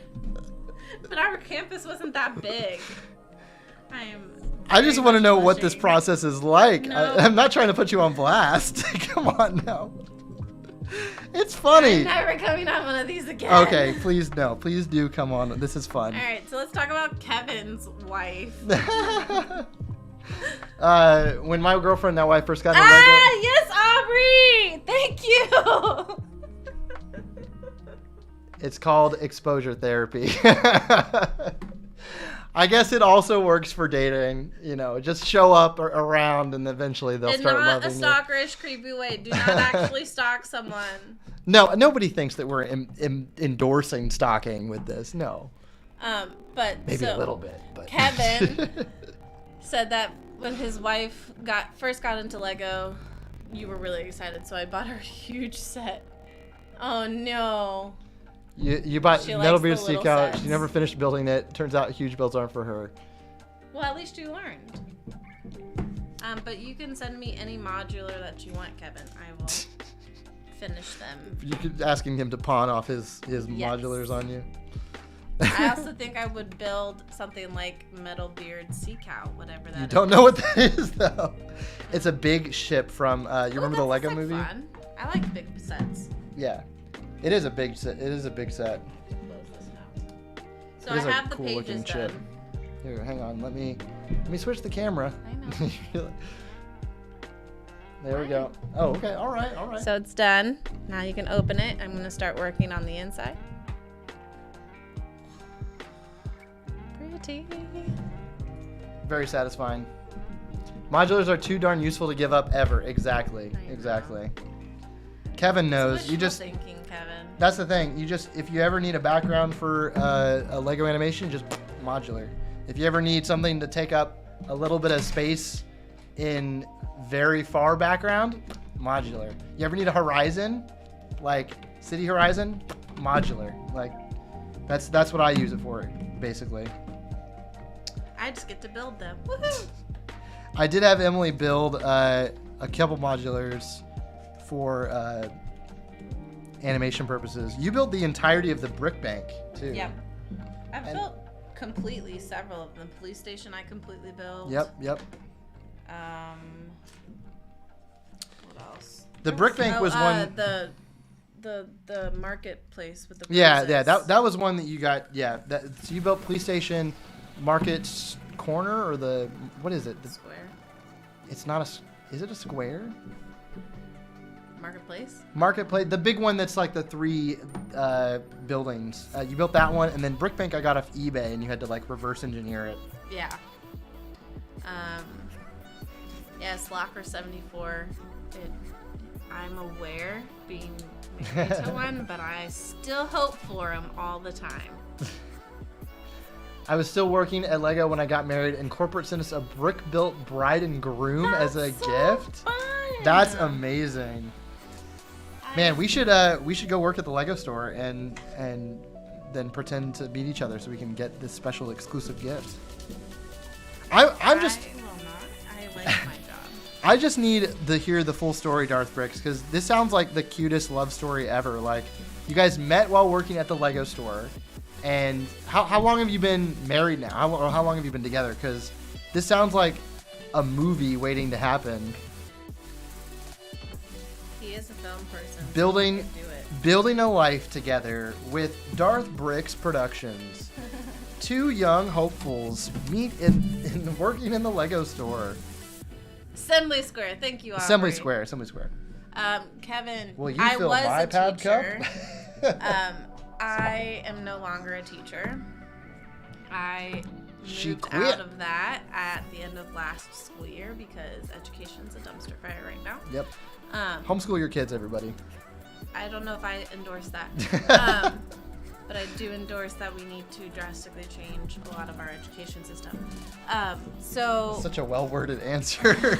But our campus wasn't that big. I just want to know what this process is like. No. I'm not trying to put you on blast. Come on now. It's funny. I'm never coming on one of these again. Okay, please no. Please do come on. This is fun. All right, so let's talk about Kevin's wife. When my girlfriend and wife first got into Lego. Yes, Aubrey! Thank you! It's called exposure therapy. I guess it also works for dating. You know, just show up around and eventually they'll start loving you. In not a stalkerish, creepy way. Do not actually stalk someone. No, nobody thinks that we're endorsing stalking with this. No. But maybe a little bit. But Kevin said that when his wife first got into Lego, you were really excited, so I bought her a huge set. Oh no. You bought Metalbeard Seek Out. She never finished building it. Turns out huge builds aren't for her. Well, at least you learned. But you can send me any modular that you want, Kevin. I will finish them. You could asking him to pawn off his modulars on you. I also think I would build something like Metalbeard Sea Cow, whatever that is. You don't know what that is, though. It's a big ship from, you remember the Lego movie? Fun. I like big sets. Yeah. It is a big set. It is a big set. So I have the pages done. Here, hang on. Let me switch the camera. I know. There we go. Oh, okay. All right. So it's done. Now you can open it. I'm going to start working on the inside. Pretty. Very satisfying. Modulars are too darn useful to give up ever. Exactly. Kevin knows. Thinking, Kevin. That's the thing. If you ever need a background for a Lego animation, just modular. If you ever need something to take up a little bit of space in very far background, modular. You ever need a horizon, like city horizon, modular. Like that's what I use it for, basically. I just get to build them. Woohoo! I did have Emily build a couple modulars for animation purposes. You built the entirety of the brick bank too. Yep. I've built completely several of them. Police station I completely built. Yep. What else? The brick bank was one. The marketplace with the yeah. That was one that you got. Yeah. So you built police station, market corner, or what is it? The square. It's not is it a square? Marketplace. The big one that's like the 3 buildings. You built that one, and then brick bank I got off eBay, and you had to like reverse engineer it. Yeah. Slacker 74. I'm aware being married to one, but I still hope for him all the time. I was still working at Lego when I got married, and corporate sent us a brick-built bride and groom as a gift. Fun. That's amazing. Man, we should go work at the Lego store and then pretend to meet each other so we can get this special exclusive gift. I will not. I like my job. I just need to hear the full story, BoujeeBricks, because this sounds like the cutest love story ever. Like, you guys met while working at the Lego store, and how long have you been married now? How long have you been together? Because this sounds like a movie waiting to happen. He is a film person. Building a life together with BoujeeBricks Productions. 2 young hopefuls meet in working in the Lego store. Assembly Square. Thank you, Aubrey. Assembly Square. Kevin, will you fill my pad cup? I am no longer a teacher. I moved out of that at the end of last school year because education's a dumpster fire right now. Yep. Homeschool your kids, everybody. I don't know if I endorse that. But I do endorse that we need to drastically change a lot of our education system. Such a well-worded answer.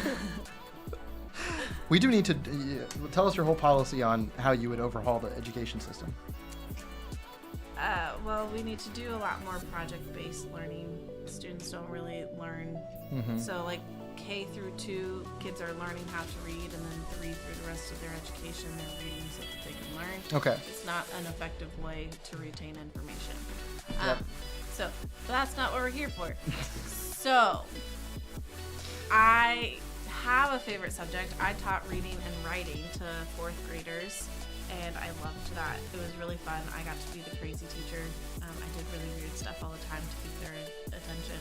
We do need to tell us your whole policy on how you would overhaul the education system. Well, we need to do a lot more project-based learning. Students don't really learn. Mm-hmm. So, like, K through 2, kids are learning how to read, and then 3 through the rest of their education, they're reading so that they can learn. Okay. It's not an effective way to retain information. So that's not what we're here for. So, I have a favorite subject. I taught reading and writing to 4th graders, and I loved that. It was really fun. I got to be the crazy teacher. I did really weird stuff all the time to keep their attention.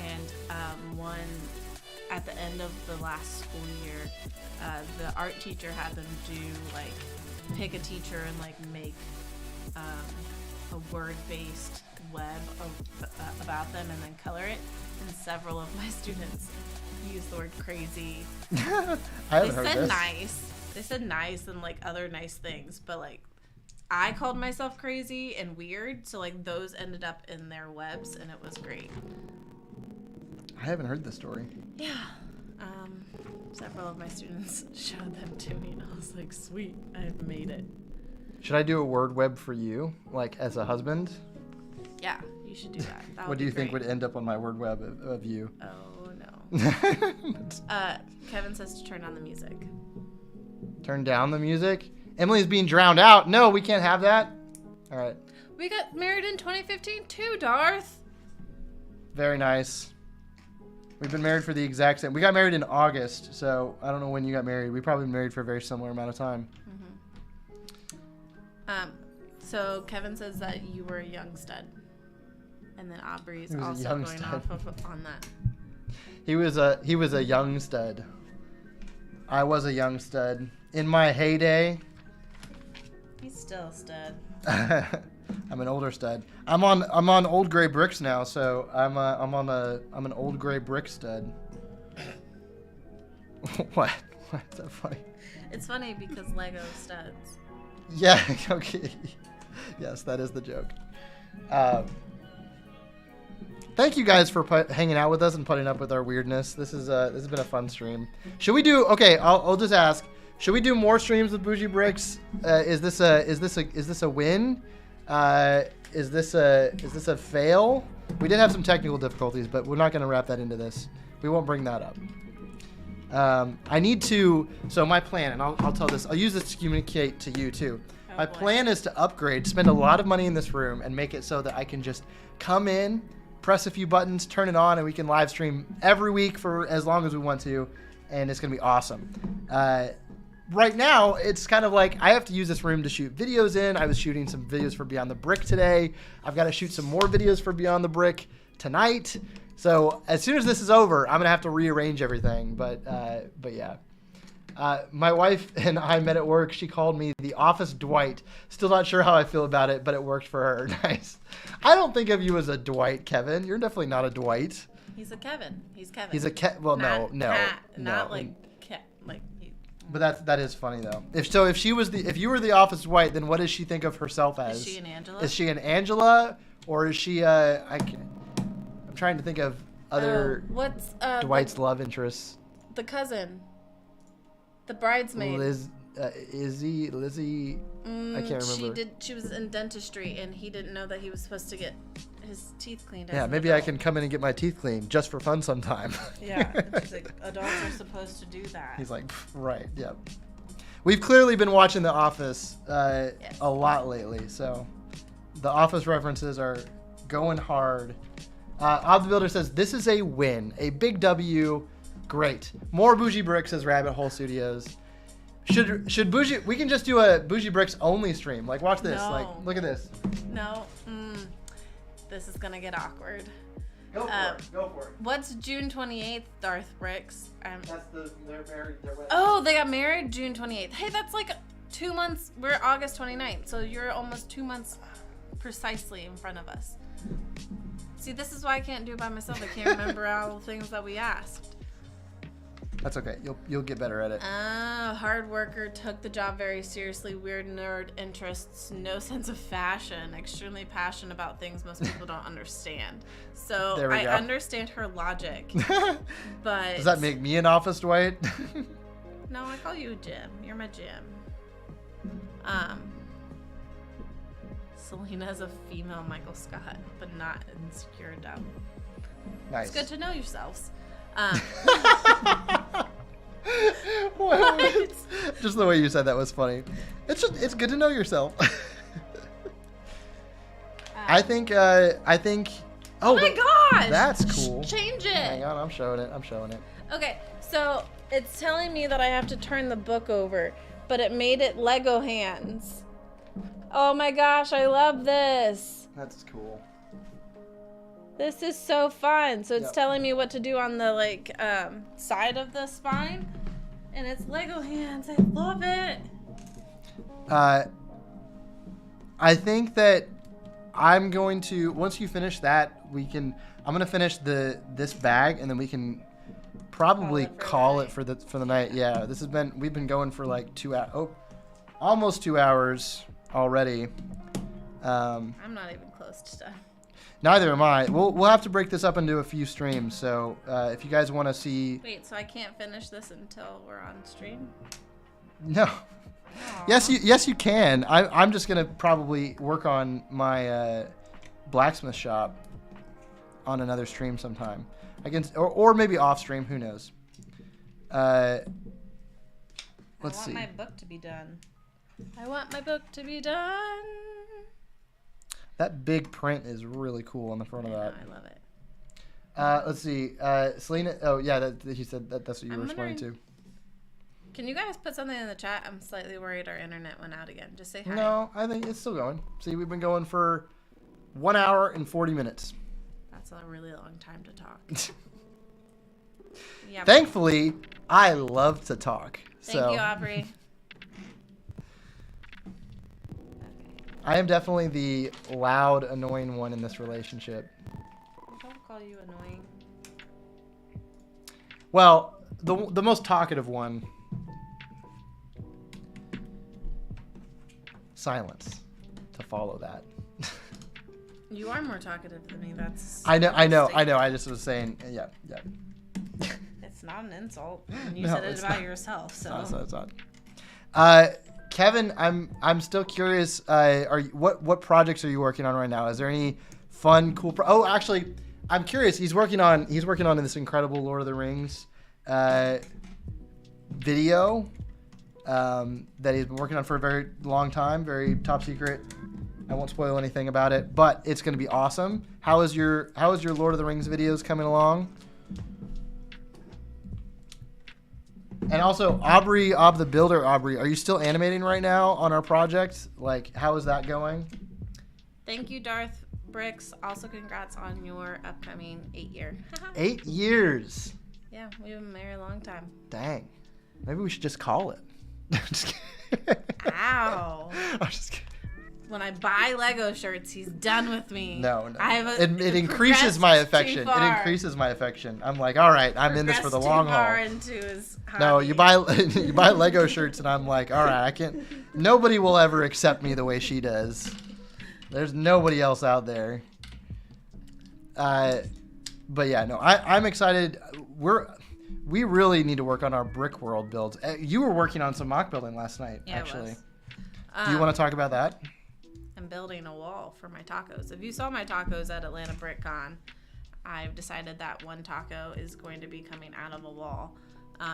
And at the end of the last school year, the art teacher had them do like pick a teacher and like make a word-based web about them and then color it. And several of my students used the word crazy. I haven't heard this. Nice. They said nice and like other nice things, but like I called myself crazy and weird, so like those ended up in their webs, and it was great. I haven't heard this story. Yeah. Several of my students showed them to me, and I was like, sweet, I've made it. Should I do a word web for you, like as a husband? Yeah, you should do that. What do you think would end up on my word web of you? Oh, no. Kevin says to turn on the music. Turn down the music? Emily's being drowned out. No, we can't have that. All right. We got married in 2015 too, Darth. Very nice. We've been married for the exact same. We got married in August, so I don't know when you got married. We probably been married for a very similar amount of time. Mm-hmm. So Kevin says that you were a young stud, and then Aubrey's also going off on that. He was a young stud. I was a young stud in my heyday. He's still a stud. I'm an older stud. I'm on old gray bricks now, so I'm an old gray brick stud. What? Why is that funny? It's funny because Lego studs. Yeah. Okay. Yes, that is the joke. Thank you guys for hanging out with us and putting up with our weirdness. This has been a fun stream. Should we do? Okay, I'll just ask. Should we do more streams with BoujeeBricks? Is this a win? Is this a fail? We did have some technical difficulties, but we're not going to wrap that into this. We won't bring that up. I need to. So my plan, and I'll tell this. I'll use this to communicate to you too. My plan is to upgrade, spend a lot of money in this room, and make it so that I can just come in press a few buttons, turn it on, and we can live stream every week for as long as we want to, and it's going to be awesome. Right now, it's kind of like I have to use this room to shoot videos in. I was shooting some videos for Beyond the Brick today. I've got to shoot some more videos for Beyond the Brick tonight. So as soon as this is over, I'm going to have to rearrange everything. But yeah. My wife and I met at work. She called me the Office Dwight. Still not sure how I feel about it, but it worked for her. Nice. I don't think of you as a Dwight, Kevin. You're definitely not a Dwight. He's a Kevin. He's Kevin. He's a Well, not no. Not like But that is funny though. If you were the Office Dwight, then what does she think of herself as? Is she an Angela? Is she an Angela, or is she I'm trying to think of other what's Dwight's love interests. The cousin. The bridesmaid. Lizzie. I can't remember. She was in dentistry, and he didn't know that he was supposed to get his teeth cleaned. Yeah, maybe I can come in and get my teeth cleaned just for fun sometime. Yeah, she's like, adults are supposed to do that. He's like, right, yeah. We've clearly been watching The Office a lot lately, so the Office references are going hard. Ob the Builder says, this is a win, a big W. Great. More BoujeeBricks, says Rabbit Hole Studios. Should Bougie? We can just do a BoujeeBricks only stream. Like, watch this. No. Like, look at this. No. This is gonna get awkward. Go for it. What's June 28th, Darth Bricks? That's they're married. Oh, they got married June 28th. Hey, that's like 2 months. We're August 29th, so you're almost 2 months precisely in front of us. See, this is why I can't do it by myself. I can't remember all the things that we asked. That's okay. You'll get better at it. Hard worker, took the job very seriously, weird nerd interests, no sense of fashion, extremely passionate about things most people don't understand. So I understand her logic, but... Does that make me an Office Dwight? No, I call you Jim. You're my Jim. Selena's a female Michael Scott, but not insecure and dumb. Nice. It's good to know yourselves. What? Just the way you said that was funny. It's good to know yourself. I think. Oh my gosh! That's cool. Change it. Hang on, I'm showing it. Okay, so it's telling me that I have to turn the book over, but it made it Lego hands. Oh my gosh, I love this. That's cool. This is so fun. So it's telling me what to do on the side of the spine, and it's Lego hands. I love it. I think that I'm going to, once you finish that, I'm going to finish this bag, and then we can probably call it for the night. Yeah, we've been going for like 2 hours. Oh, almost 2 hours already. I'm not even close to done. Neither am I. We'll have to break this up into a few streams. So if you guys want to see... Wait, so I can't finish this until we're on stream? No. Aww. Yes, you can. I'm just going to probably work on my blacksmith shop on another stream sometime. Or maybe off stream. Who knows? Let's see. I want my book to be done. I want my book to be done. That big print is really cool on the front of that. I love it. Let's see. Selena. Oh, yeah. He said that's what you were responding to. Can you guys put something in the chat? I'm slightly worried our internet went out again. Just say hi. No, I think it's still going. See, we've been going for 1 hour and 40 minutes. That's a really long time to talk. Yeah. Thankfully, I love to talk. Thank you, Aubrey. I am definitely the loud, annoying one in this relationship. I don't call you annoying. Well, the most talkative one. Silence to follow that. You are more talkative than me. That's. I know. I just was saying, yeah. It's not an insult. And you said it about yourself, so. It's not. Kevin, I'm still curious. What projects are you working on right now? Is there any fun, cool? Actually, I'm curious. He's working on this incredible Lord of the Rings video that he's been working on for a very long time, very top secret I won't spoil anything about it, but it's going to be awesome. How is your Lord of the Rings videos coming along? And also, Aubrey, the Builder, Aubrey, are you still animating right now on our project? Like, how is that going? Thank you, Darth Bricks. Also, congrats on your upcoming 8-year. 8 years. Yeah, we've been married a long time. Dang. Maybe we should just call it. Just Ow. I'm just kidding. When I buy Lego shirts, he's done with me. No. It increases my affection. It increases my affection. I'm like, all right, I'm in this for the long haul. Into his hobby. No, you buy Lego shirts, and I'm like, all right, I can't. Nobody will ever accept me the way she does. There's nobody else out there. But yeah, no, I'm excited. We really need to work on our brick world builds. You were working on some mock building last night, actually. Do you want to talk about that? I'm building a wall for my tacos. If you saw my tacos at Atlanta BrickCon, I've decided that one taco is going to be coming out of a wall.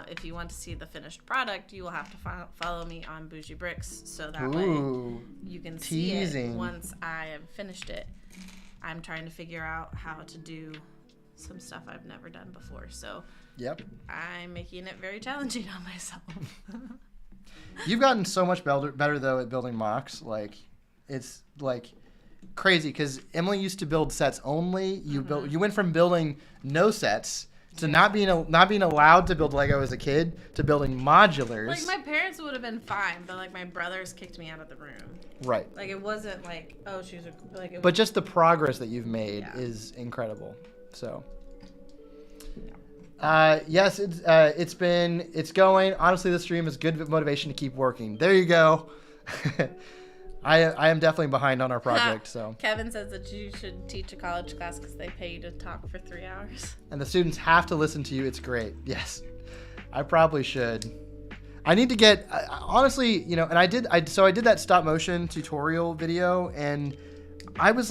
If you want to see the finished product, you will have to follow me on BoujeeBricks, so that way you can see it once I have finished it. I'm trying to figure out how to do some stuff I've never done before, so I'm making it very challenging on myself. You've gotten so much better though at building mocks. Like, it's like crazy because Emily used to build sets only. You went from building no sets to not being allowed to build Lego as a kid to building modulars. Like, my parents would have been fine, but like my brothers kicked me out of the room. Right. Like, it wasn't like, oh, she's like. But just the progress that you've made is incredible. So. Yes, it's going. Honestly, this stream is good motivation to keep working. There you go. I am definitely behind on our project. So Kevin says that you should teach a college class because they pay you to talk for 3 hours. And the students have to listen to you. It's great. Yes, I probably should. I need to get honestly, and I did that stop motion tutorial video, and I was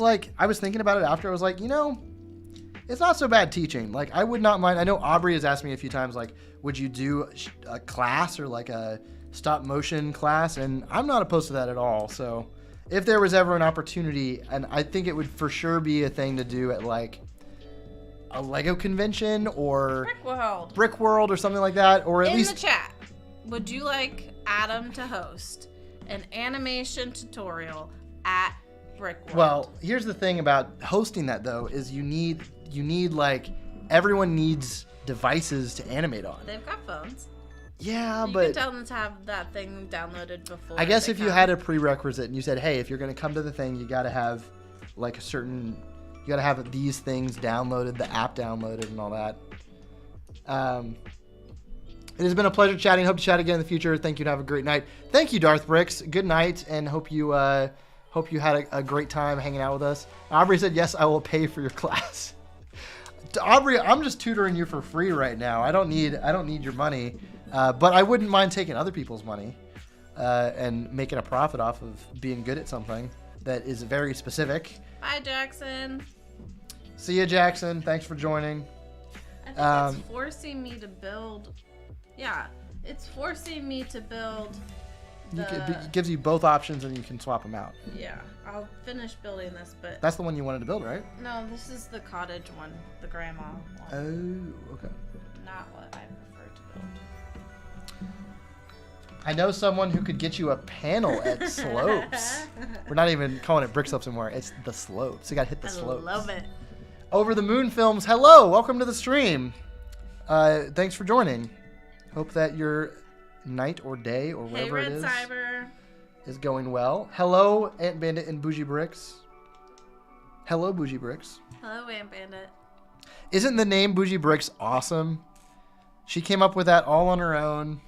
thinking about it after. I was like, it's not so bad teaching. Like, I would not mind. I know Aubrey has asked me a few times, like, would you do a class or like a stop motion class? And I'm not opposed to that at all. So if there was ever an opportunity, and I think it would for sure be a thing to do at like a Lego convention or Brick World or something like that, or at least in the chat, would you like Adam to host an animation tutorial at Brick World? Well, here's the thing about hosting that though, is you need like, everyone needs devices to animate on. They've got phones. Yeah, you but can tell them to have that thing downloaded before. I guess if you had a prerequisite and you said, hey, if you're going to come to the thing, you got to have like you got to have these things downloaded, the app downloaded and all that. It has been a pleasure chatting. Hope to chat again in the future. Thank you and have a great night. Thank you, Darth Bricks. Good night, and hope you had a great time hanging out with us. Aubrey said, yes, I will pay for your class. Aubrey, I'm just tutoring you for free right now. I don't need your money, but I wouldn't mind taking other people's money and making a profit off of being good at something that is very specific. Bye, Jackson. See you, Jackson. Thanks for joining. I think it's forcing me to build. Yeah, it's forcing me to build. It gives you both options, and you can swap them out. Yeah, I'll finish building this, but... That's the one you wanted to build, right? No, this is the cottage one, the grandma one. Oh, okay. Not what I prefer to build. I know someone who could get you a panel at Slopes. We're not even calling it Brick Slopes anymore. It's the Slopes. You got to hit the Slopes. I love it. Over the Moon Films, hello. Welcome to the stream. Thanks for joining. Hope that your night or day or whatever it is is going well. Hello, Ant Bandit and BoujeeBricks. Hello, BoujeeBricks. Hello, Ant Bandit. Isn't the name BoujeeBricks awesome? She came up with that all on her own.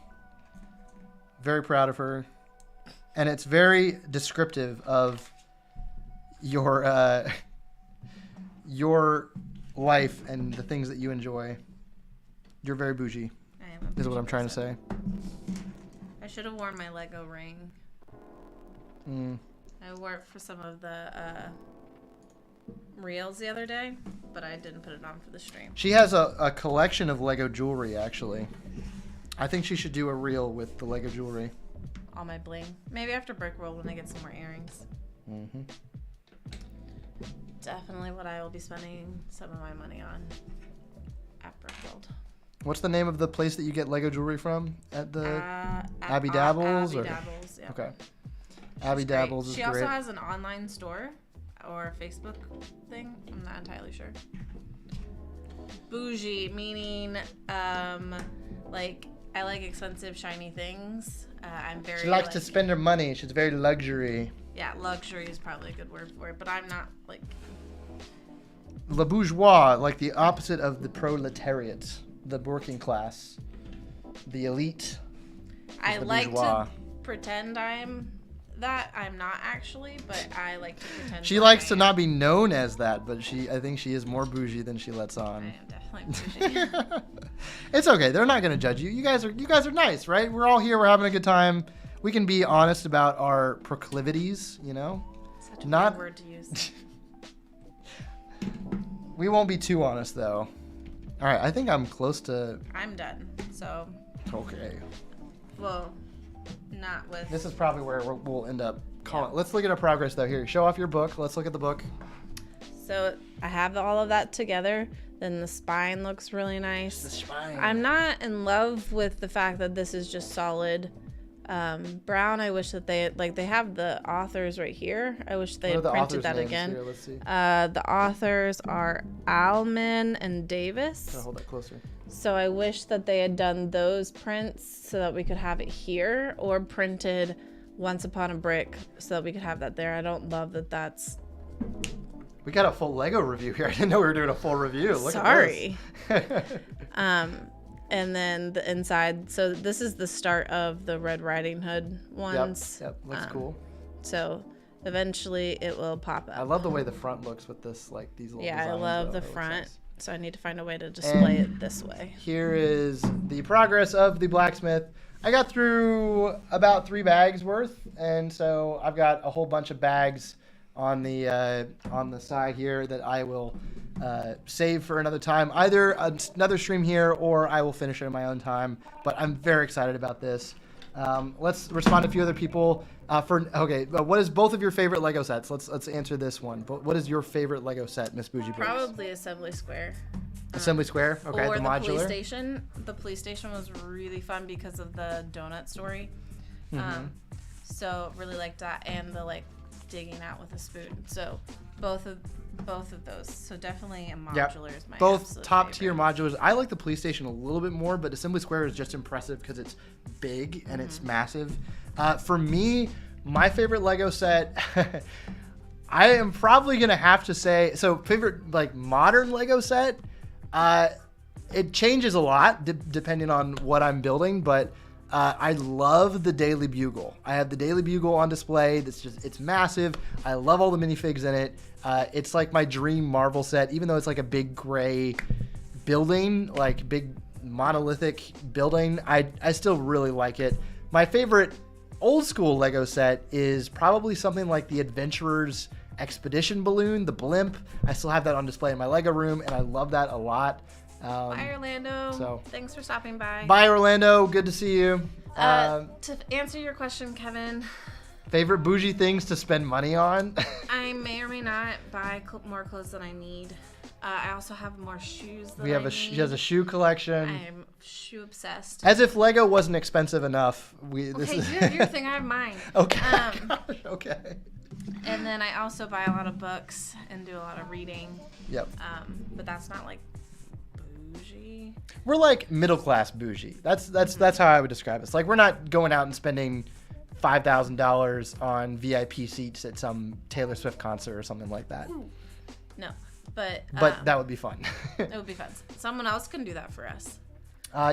Very proud of her. And it's very descriptive of your life and the things that you enjoy. You're very bougie. I am. Is what I'm trying to say. I should have worn my Lego ring. I wore it for some of the reels the other day, but I didn't put it on for the stream. She has a collection of Lego jewelry, actually. I think she should do a reel with the Lego jewelry. All my bling. Maybe after Brick World when I get some more earrings. Mm-hmm. Definitely what I will be spending some of my money on at Brickworld. What's the name of the place that you get Lego jewelry from? At the Abby Dabbles? Abby Dabbles, yeah. Okay. Abby Dabbles is great. She also has an online store or a Facebook thing. I'm not entirely sure. Bougie, meaning like I like expensive shiny things. I'm very. She likes to spend her money. She's very luxury. Yeah, luxury is probably a good word for it, but I'm not like. Le bourgeois, like the opposite of the proletariat, the working class, the elite. I like to pretend I'm that. I'm not actually, but I like to pretend. She likes to not be known as that, but I think she is more bougie than she lets on. I am definitely bougie. It's okay. They're not gonna judge you. You guys are nice, right? We're all here. We're having a good time. We can be honest about our proclivities, you know. Such a weird word to use. We won't be too honest, though. All right, I think I'm close to... I'm done, so... Okay. Well, not with... This is probably where we'll end up calling... Yeah. Let's look at our progress, though. Here, show off your book. Let's look at the book. So I have all of that together. Then the spine looks really nice. The spine. I'm not in love with the fact that this is just solid brown. I wish that they have the authors right here. I wish they had printed that again. Here, let's see. The authors are Alman and Davis. Hold that closer. So I wish that they had done those prints so that we could have it here, or printed Once Upon a Brick so that we could have that there. I don't love that that's... We got a full Lego review here. I didn't know we were doing a full review. Sorry. And then the inside. So this is the start of the Red Riding Hood ones. Yep. Looks cool. So eventually it will pop up. I love the way the front looks with this, like these little designs. I love the front. Nice. So I need to find a way to display it this way. Here is the progress of the Blacksmith. I got through about 3 bags worth, and so I've got a whole bunch of bags on the side here that I will save for another time, either another stream here or I will finish it in my own time. But I'm very excited about this. Let's respond to a few other people. What is both of your favorite Lego sets? Let's answer this one. But what is your favorite Lego set, Miss BoujeeBricks? Probably Assembly Square. Assembly Square, okay, or the modular. Police Station. The police station was really fun because of the donut story. Mm-hmm. So really liked that, and the digging out with a spoon. So both of those. So definitely a modular is my both top favorite. tier modulars. I like the police station a little bit more, but Assembly Square is just impressive because it's big and it's massive. For me, my favorite Lego set, I am probably gonna have to say, so favorite modern Lego set, it changes a lot depending on what I'm building, but I love the Daily Bugle. I have the Daily Bugle on display. It's massive. I love all the minifigs in it. It's like my dream Marvel set, even though it's like a big gray building, like big monolithic building. I still really like it. My favorite old school Lego set is probably something like the Adventurer's Expedition balloon, the blimp. I still have that on display in my Lego room, and I love that a lot. Bye, Orlando. So thanks for stopping by. Bye, Orlando. Good to see you. To answer your question, Kevin. Favorite bougie things to spend money on? I may or may not buy more clothes than I need. I also have more shoes than I need. She has a shoe collection. I'm shoe obsessed. As if Lego wasn't expensive enough. You have your thing, I have mine. Okay. Okay. And then I also buy a lot of books and do a lot of reading. Yep. But that's not bougie. We're like middle class bougie. That's how I would describe it. It's like we're not going out and spending $5,000 on VIP seats at some Taylor Swift concert or something like that. No, but that would be fun. It would be fun. Someone else can do that for us.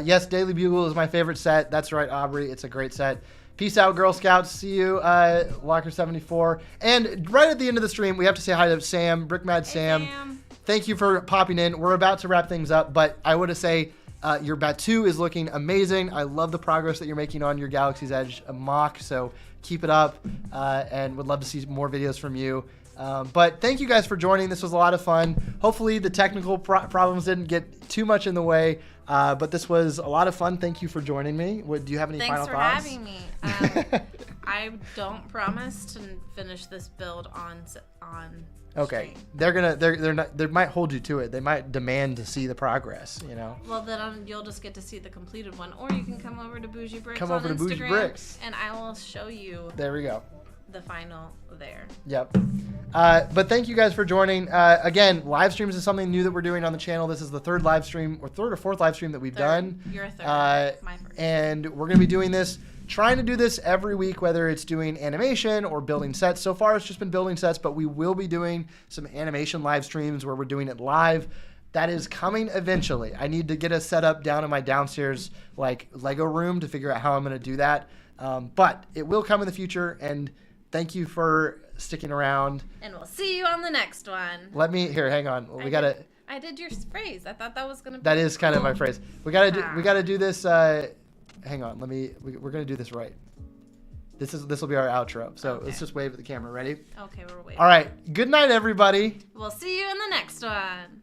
Yes, Daily Bugle is my favorite set. That's right, Aubrey. It's a great set. Peace out, Girl Scouts. See you, Locker 74. And right at the end of the stream, we have to say hi to Sam, Brickmad Sam. Sam. Thank you for popping in. We're about to wrap things up, but I want to say your Batu is looking amazing. I love the progress that you're making on your Galaxy's Edge mock, so keep it up, and would love to see more videos from you. But thank you guys for joining. This was a lot of fun. Hopefully the technical problems didn't get too much in the way. But this was a lot of fun. Thank you for joining me. Do you have any final thoughts? Thanks for having me. I don't promise to finish this build on Okay, stream. they might hold you to it. They might demand to see the progress. Well, then you'll just get to see the completed one, or you can come over to BoujeeBricks Come on over to Instagram, BoujeeBricks, and I will show you. There we go. The final there. Yep. But thank you guys for joining. Again, live streams is something new that we're doing on the channel. This is the third live stream, or third or fourth live stream that we've done. You're third. My first. And we're going to be doing this, trying to do this every week, whether it's doing animation or building sets. So far, it's just been building sets, but we will be doing some animation live streams where we're doing it live. That is coming eventually. I need to get a setup down in my downstairs Lego room to figure out how I'm going to do that. But it will come in the future, and thank you for sticking around. And we'll see you on the next one. Hang on. I did your phrase. I thought that was gonna be That is kind of my phrase. We gotta do this. Hang on. We're gonna do this right. This will be our outro. So Let's just wave at the camera. Ready? Okay, we're waving. All right. Good night, everybody. We'll see you in the next one.